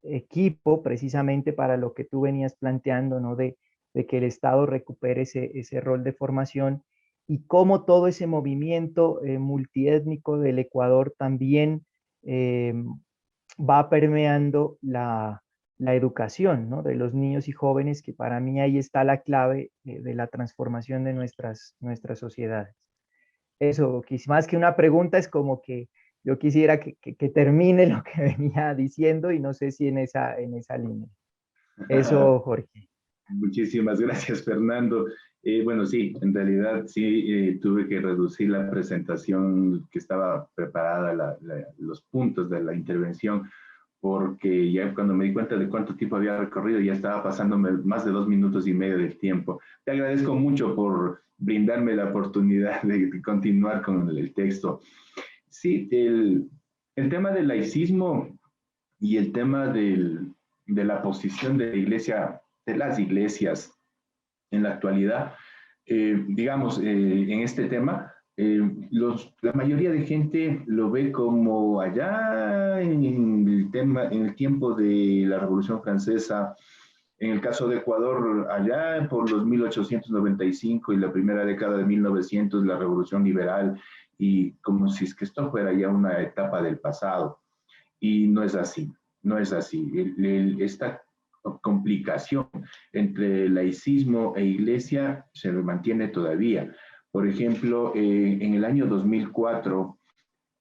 [SPEAKER 5] equipo precisamente para lo que tú venías planteando, ¿no? De que el Estado recupere ese rol de formación, y cómo todo ese movimiento multiétnico del Ecuador también va permeando la educación, ¿no? De los niños y jóvenes, que para mí ahí está la clave de la transformación de nuestras sociedades. Eso, más que una pregunta, es como que yo quisiera que termine lo que venía diciendo, y no sé si en esa línea. Eso, Jorge.
[SPEAKER 4] Muchísimas gracias, Fernando. Bueno, sí, en realidad sí, tuve que reducir la presentación que estaba preparada, los puntos de la intervención, porque ya cuando me di cuenta de cuánto tiempo había recorrido, ya estaba pasándome más de 2 minutos y medio del tiempo. Te agradezco mucho por brindarme la oportunidad de continuar con el texto. Sí, el tema del laicismo y el tema de la posición de la iglesia, de las iglesias en la actualidad, digamos, en este tema, la mayoría de gente lo ve como allá en el tiempo de la Revolución Francesa, en el caso de Ecuador, allá por los 1895 y la primera década de 1900, la Revolución Liberal, y como si es que esto fuera ya una etapa del pasado. Y no es así, no es así. Esta complicación entre laicismo e iglesia se mantiene todavía. Por ejemplo, en el año 2004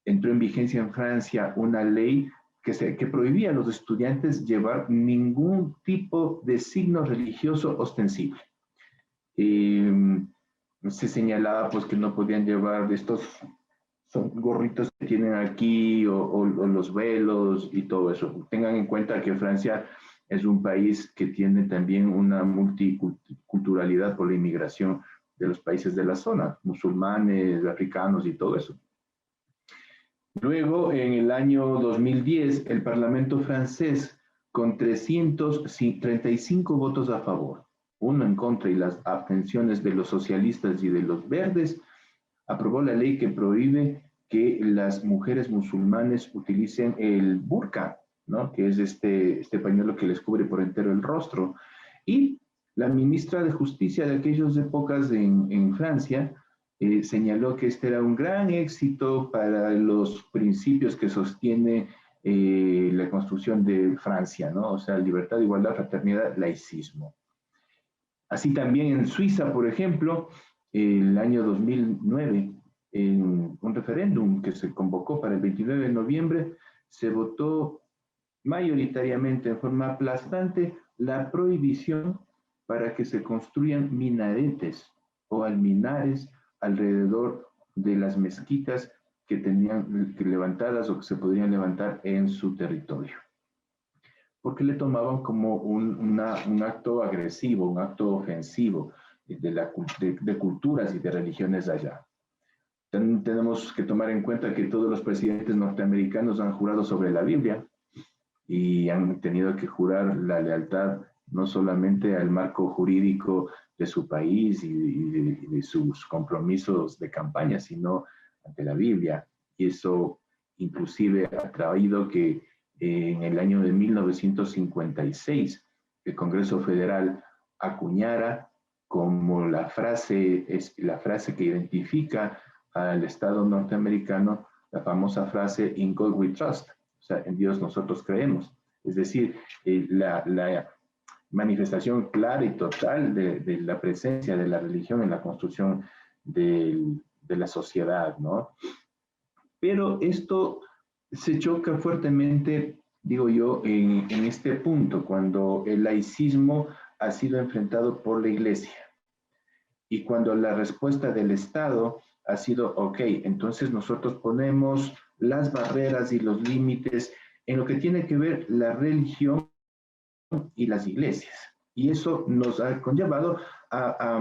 [SPEAKER 4] entró en vigencia en Francia una ley que prohibía a los estudiantes llevar ningún tipo de signo religioso ostensible. Se señalaba pues que no podían llevar estos gorritos que tienen aquí o los velos y todo eso. Tengan en cuenta que Francia es un país que tiene también una multiculturalidad por la inmigración de los países de la zona, musulmanes, africanos y todo eso. Luego, en el año 2010, el Parlamento francés, con 335 votos a favor, 1 en contra y las abstenciones de los socialistas y de los verdes, aprobó la ley que prohíbe que las mujeres musulmanes utilicen el burka, ¿no? Que es este pañuelo que les cubre por entero el rostro. Y la ministra de Justicia de aquellas épocas en Francia señaló que este era un gran éxito para los principios que sostiene la construcción de Francia, ¿no? O sea, libertad, igualdad, fraternidad, laicismo. Así también en Suiza, por ejemplo, el año 2009, en un referéndum que se convocó para el 29 de noviembre, se votó mayoritariamente, en forma aplastante, la prohibición para que se construyan minaretes o alminares alrededor de las mezquitas que tenían que levantadas o que se podrían levantar en su territorio. Porque le tomaban como un acto agresivo, un acto ofensivo de culturas y de religiones allá. Tenemos que tomar en cuenta que todos los presidentes norteamericanos han jurado sobre la Biblia y han tenido que jurar la lealtad no solamente al marco jurídico de su país y de sus compromisos de campaña, sino ante la Biblia. Y eso inclusive ha traído que en el año de 1956 el Congreso Federal acuñara como la frase que identifica al Estado norteamericano, la famosa frase "In God we trust", o sea, en Dios nosotros creemos. Es decir, la manifestación clara y total de la presencia de la religión en la construcción de la sociedad, ¿no? Pero esto se choca fuertemente, digo yo, en este punto, cuando el laicismo ha sido enfrentado por la Iglesia y cuando la respuesta del Estado ha sido, ok, entonces nosotros ponemos las barreras y los límites en lo que tiene que ver la religión y las iglesias. Y eso nos ha conllevado a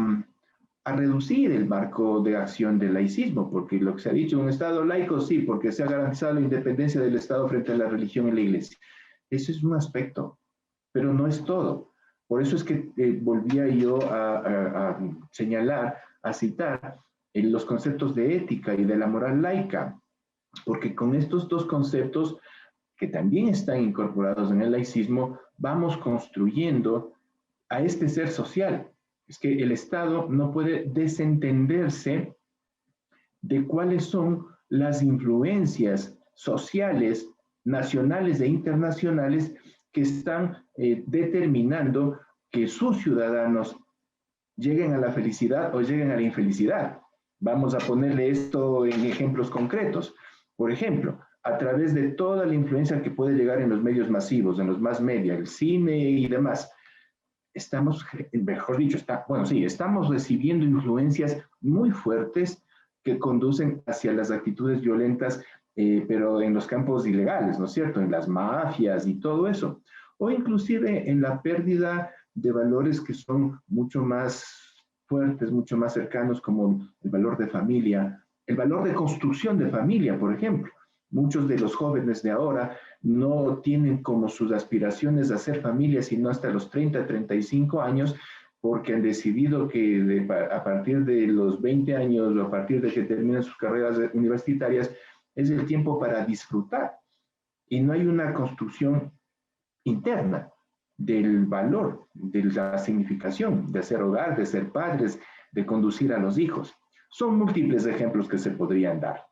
[SPEAKER 4] reducir el marco de acción del laicismo, porque lo que se ha dicho, un Estado laico, sí, porque se ha garantizado la independencia del Estado frente a la religión y la iglesia. Ese es un aspecto, pero no es todo. Por eso es que volvía yo a señalar, a citar los conceptos de ética y de la moral laica, porque con estos dos conceptos, que también están incorporados en el laicismo, vamos construyendo a este ser social. Es que el Estado no puede desentenderse de cuáles son las influencias sociales, nacionales e internacionales que están determinando que sus ciudadanos lleguen a la felicidad o lleguen a la infelicidad. Vamos a ponerle esto en ejemplos concretos. Por ejemplo, a través de toda la influencia que puede llegar en los medios masivos, en los mass media, el cine y demás, estamos, mejor dicho, estamos recibiendo influencias muy fuertes que conducen hacia las actitudes violentas, pero en los campos ilegales, ¿no es cierto? En las mafias y todo eso. O inclusive en la pérdida de valores que son mucho más fuertes, mucho más cercanos, como el valor de familia, el valor de construcción de familia, por ejemplo. Muchos de los jóvenes de ahora no tienen como sus aspiraciones de hacer familia sino hasta los 30, 35 años, porque han decidido que a partir de los 20 años o a partir de que terminan sus carreras universitarias es el tiempo para disfrutar. Y no hay una construcción interna del valor, de la significación de ser hogar, de ser padres, de conducir a los hijos. Son múltiples ejemplos que se podrían dar.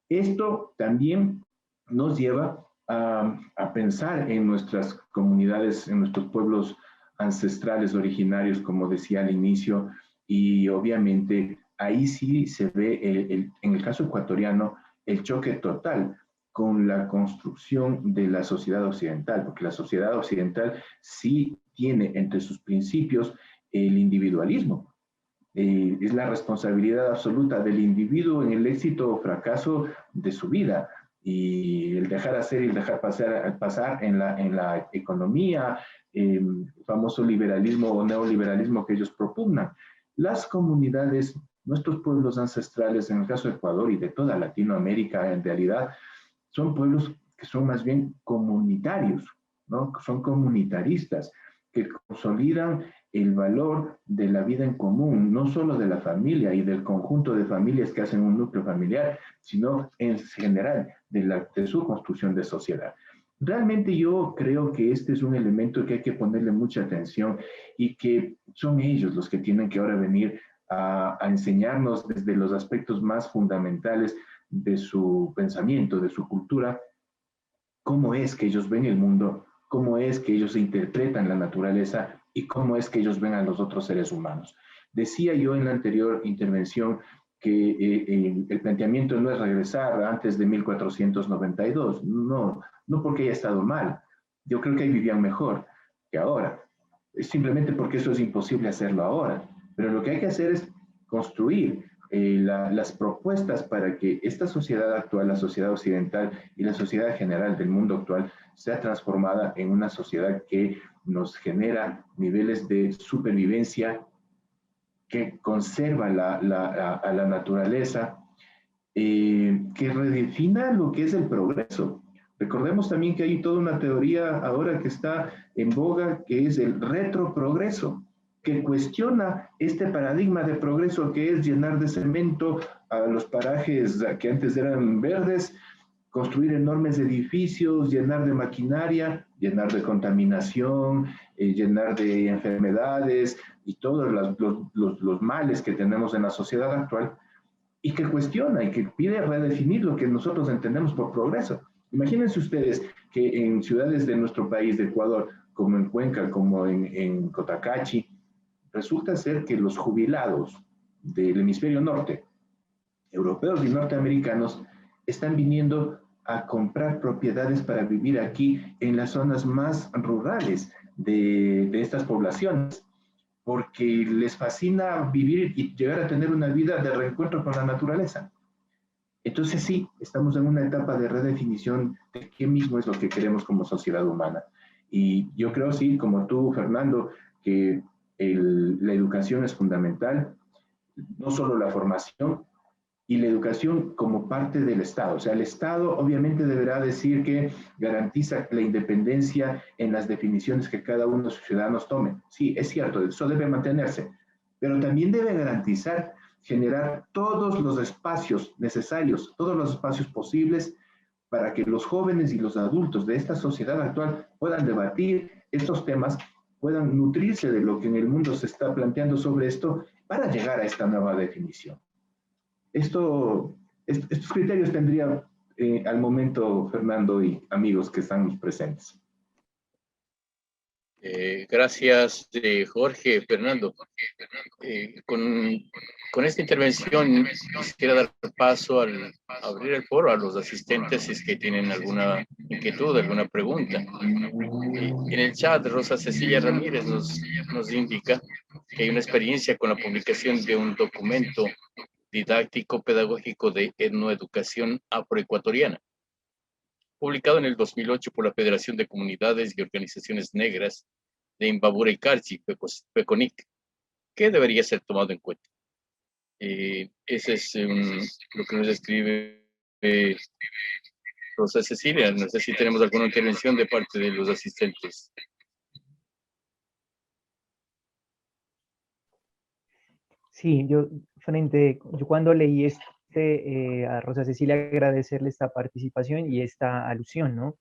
[SPEAKER 4] Esto también nos lleva a pensar en nuestras comunidades, en nuestros pueblos ancestrales originarios, como decía al inicio, y obviamente ahí sí se ve, en el caso ecuatoriano, el choque total con la construcción de la sociedad occidental, porque la sociedad occidental sí tiene entre sus principios el individualismo. Es la responsabilidad absoluta del individuo en el éxito o fracaso de su vida, y el dejar hacer y el dejar pasar en la economía, el famoso liberalismo o neoliberalismo que ellos propugnan. Las comunidades, nuestros pueblos ancestrales, en el caso de Ecuador y de toda Latinoamérica, en realidad, son pueblos que son más bien comunitarios, ¿no? Son comunitaristas, que consolidan el valor de la vida en común, no solo de la familia y del conjunto de familias que hacen un núcleo familiar, sino en general de su construcción de sociedad. Realmente yo creo que este es un elemento que hay que ponerle mucha atención y que son ellos los que tienen que ahora venir a enseñarnos desde los aspectos más fundamentales de su pensamiento, de su cultura, cómo es que ellos ven el mundo, cómo es que ellos interpretan la naturaleza y cómo es que ellos ven a los otros seres humanos. Decía yo en la anterior intervención que el planteamiento no es regresar antes de 1492, no porque haya estado mal, yo creo que ahí vivían mejor que ahora, es simplemente porque eso es imposible hacerlo ahora, pero lo que hay que hacer es construir las propuestas para que esta sociedad actual, la sociedad occidental y la sociedad general del mundo actual sea transformada en una sociedad que nos genera niveles de supervivencia, que conserva a la naturaleza, que redefina lo que es el progreso. Recordemos también que hay toda una teoría ahora que está en boga, que es el retroprogreso, que cuestiona este paradigma de progreso que es llenar de cemento a los parajes que antes eran verdes, construir enormes edificios, llenar de maquinaria, llenar de contaminación, llenar de enfermedades y todos los males que tenemos en la sociedad actual, y que cuestiona y que pide redefinir lo que nosotros entendemos por progreso. Imagínense ustedes que en ciudades de nuestro país, de Ecuador, como en Cuenca, como en Cotacachi, resulta ser que los jubilados del hemisferio norte, europeos y norteamericanos, están viniendo a comprar propiedades para vivir aquí en las zonas más rurales de estas poblaciones, porque les fascina vivir y llegar a tener una vida de reencuentro con la naturaleza. Entonces sí, estamos en una etapa de redefinición de qué mismo es lo que queremos como sociedad humana. Y yo creo, sí, como tú, Fernando, que la educación es fundamental, no solo la formación, y la educación como parte del Estado. O sea, el Estado obviamente deberá decir que garantiza la independencia en las definiciones que cada uno de sus ciudadanos tome. Sí, es cierto, eso debe mantenerse, pero también debe garantizar generar todos los espacios necesarios, todos los espacios posibles para que los jóvenes y los adultos de esta sociedad actual puedan debatir estos temas, puedan nutrirse de lo que en el mundo se está planteando sobre esto para llegar a esta nueva definición. Estos criterios tendría al momento, Fernando y amigos que están presentes.
[SPEAKER 3] Gracias, Jorge, Fernando. Con esta intervención quisiera dar paso al abrir el foro a los asistentes si es que tienen alguna inquietud, alguna pregunta. En el chat, Rosa Cecilia Ramírez nos indica que hay una experiencia con la publicación de un documento didáctico-pedagógico de etnoeducación afroecuatoriana, publicado en el 2008 por la Federación de Comunidades y Organizaciones Negras de Imbabura y Carchi, PECONIC. ¿qué debería ser tomado en cuenta? Ese es lo que nos escribe Rosa Cecilia. No sé si tenemos alguna intervención de parte de los asistentes.
[SPEAKER 5] Sí, yo cuando leí a Rosa Cecilia agradecerle esta participación y esta alusión, ¿no?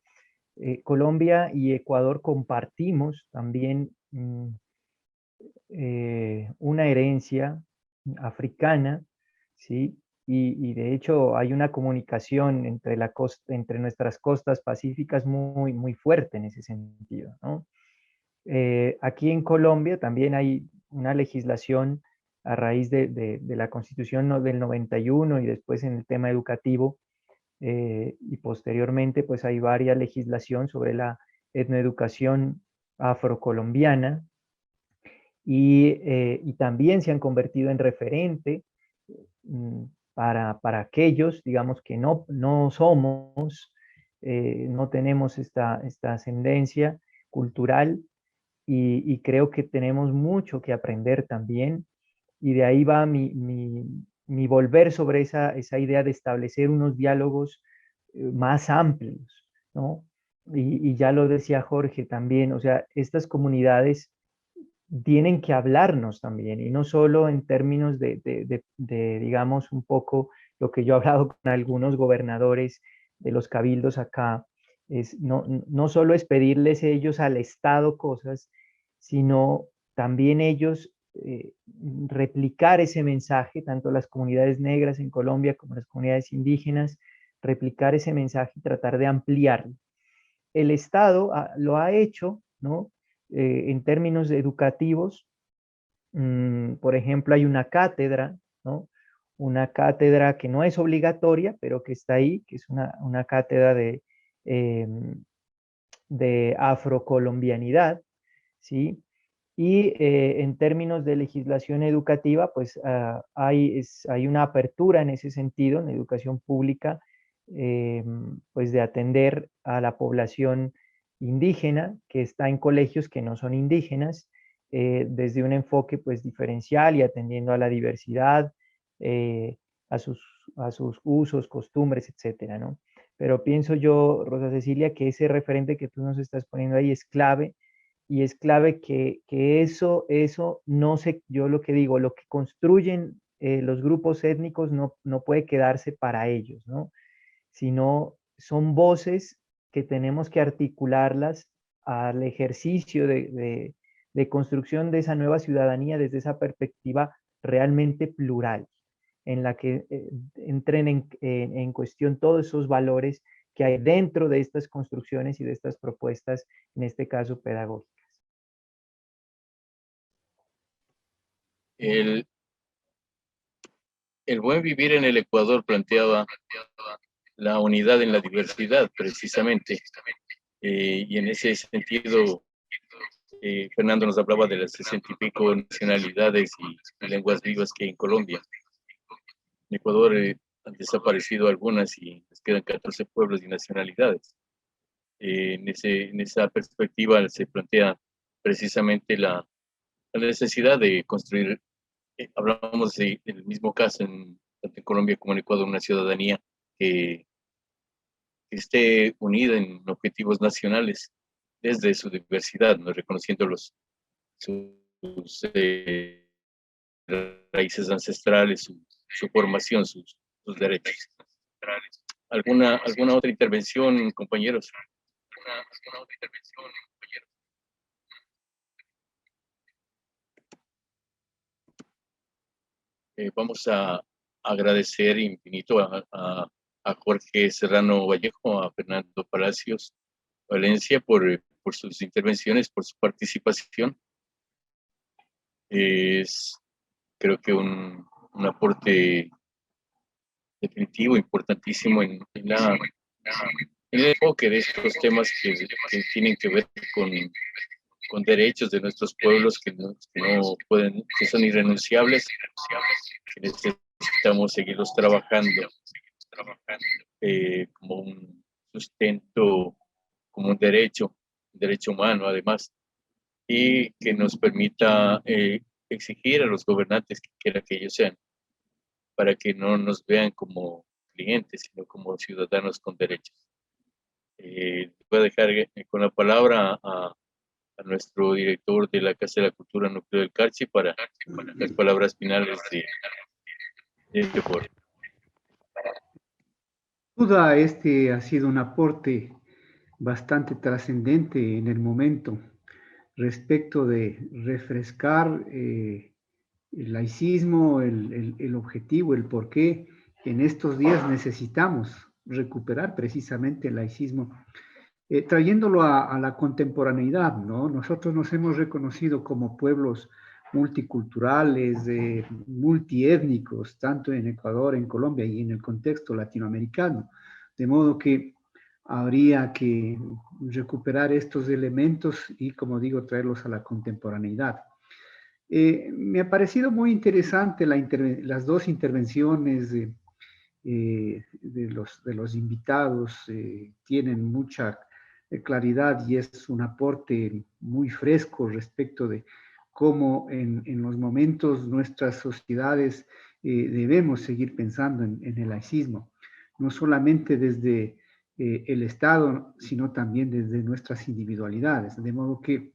[SPEAKER 5] Colombia y Ecuador compartimos también una herencia africana, ¿sí? Y de hecho hay una comunicación entre nuestras costas pacíficas muy, muy fuerte en ese sentido, ¿no? Aquí en Colombia también hay una legislación a raíz de la Constitución del 91 y después en el tema educativo, y posteriormente pues hay varias legislación sobre la etnoeducación afrocolombiana y también se han convertido en referente mm, para aquellos, digamos, que no somos, no tenemos esta ascendencia cultural y creo que tenemos mucho que aprender también y de ahí va mi volver sobre esa idea de establecer unos diálogos más amplios, ¿no? Y ya lo decía Jorge también, o sea, estas comunidades tienen que hablarnos también, y no solo en términos digamos, un poco lo que yo he hablado con algunos gobernadores de los cabildos acá, no solo es pedirles ellos al Estado cosas, sino también ellos replicar ese mensaje, tanto las comunidades negras en Colombia como las comunidades indígenas, replicar ese mensaje y tratar de ampliarlo. El Estado lo ha hecho, ¿no? En términos educativos, por ejemplo, hay una cátedra, ¿no? Una cátedra que no es obligatoria, pero que está ahí, que es una cátedra de afrocolombianidad, ¿sí? Y en términos de legislación educativa, pues hay una apertura en ese sentido, en educación pública, pues de atender a la población indígena que está en colegios que no son indígenas, desde un enfoque pues diferencial y atendiendo a la diversidad, eh, a, sus, a sus usos, costumbres, etcétera, ¿no? Pero pienso yo, Rosa Cecilia, que ese referente que tú nos estás poniendo ahí es clave y es clave que eso no se, yo lo que digo, lo que construyen los grupos étnicos no puede quedarse para ellos, ¿no? Sino son voces que tenemos que articularlas al ejercicio de construcción de esa nueva ciudadanía desde esa perspectiva realmente plural, en la que entren en cuestión todos esos valores que hay dentro de estas construcciones y de estas propuestas, en este caso pedagógicas.
[SPEAKER 3] El buen vivir en el Ecuador planteaba la unidad en la diversidad, precisamente. Y en ese sentido, Fernando nos hablaba de las 60 y pico nacionalidades y lenguas vivas que hay en Colombia. En Ecuador han desaparecido algunas y nos quedan 14 pueblos y nacionalidades. En esa perspectiva se plantea precisamente la necesidad de construir, hablamos del mismo caso tanto en Colombia como en Ecuador, una ciudadanía que esté unida en objetivos nacionales desde su diversidad, ¿no? Reconociendo sus raíces ancestrales, su formación, sus derechos. ¿Alguna otra intervención, compañeros? ¿Alguna otra intervención, compañeros? Vamos a agradecer infinito a Jorge Serrano Vallejo, a Fernando Palacios Valencia por sus intervenciones, por su participación. Es, creo que un aporte definitivo, importantísimo en el enfoque de estos temas que tienen que ver con derechos de nuestros pueblos que no pueden, que son irrenunciables, que necesitamos seguirlos trabajando como un sustento, como un derecho humano además, y que nos permita exigir a los gobernantes que quieran que ellos sean, para que no nos vean como clientes, sino como ciudadanos con derechos. Voy a dejar con la palabra a nuestro director de la Casa de la Cultura Núcleo del Carchi para las palabras finales de este foro.
[SPEAKER 2] Sin duda, este ha sido un aporte bastante trascendente en el momento respecto de refrescar el laicismo, el objetivo, el por qué en estos días necesitamos recuperar precisamente el laicismo, trayéndolo a la contemporaneidad, ¿no? Nosotros nos hemos reconocido como pueblos multiculturales, multiétnicos, tanto en Ecuador, en Colombia y en el contexto latinoamericano. De modo que habría que recuperar estos elementos y, como digo, traerlos a la contemporaneidad. Me ha parecido muy interesante las dos intervenciones de los invitados, tienen mucha claridad y es un aporte muy fresco respecto de cómo en los momentos nuestras sociedades debemos seguir pensando en el laicismo, no solamente desde el Estado, sino también desde nuestras individualidades. De modo que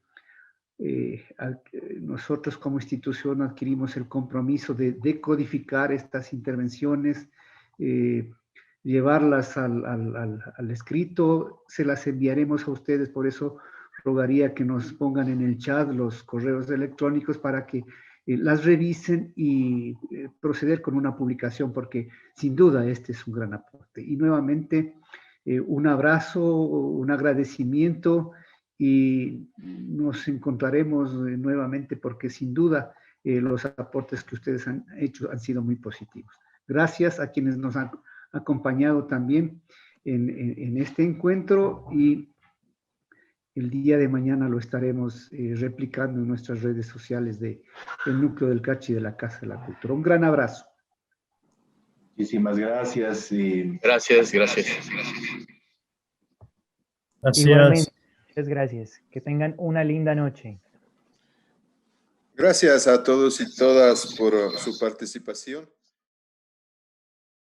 [SPEAKER 2] nosotros como institución adquirimos el compromiso de decodificar estas intervenciones, llevarlas al escrito, se las enviaremos a ustedes, por eso rogaría que nos pongan en el chat los correos electrónicos para que las revisen y proceder con una publicación, porque sin duda este es un gran aporte. Y nuevamente un abrazo, un agradecimiento y nos encontraremos nuevamente porque sin duda los aportes que ustedes han hecho han sido muy positivos. Gracias a quienes nos han acompañado también en este encuentro y el día de mañana lo estaremos replicando en nuestras redes sociales del Núcleo del Carchi de la Casa de la Cultura. Un gran abrazo.
[SPEAKER 4] Muchísimas gracias.
[SPEAKER 3] Gracias.
[SPEAKER 5] Igualmente, muchas gracias. Que tengan una linda noche.
[SPEAKER 1] Gracias a todos y todas por su participación.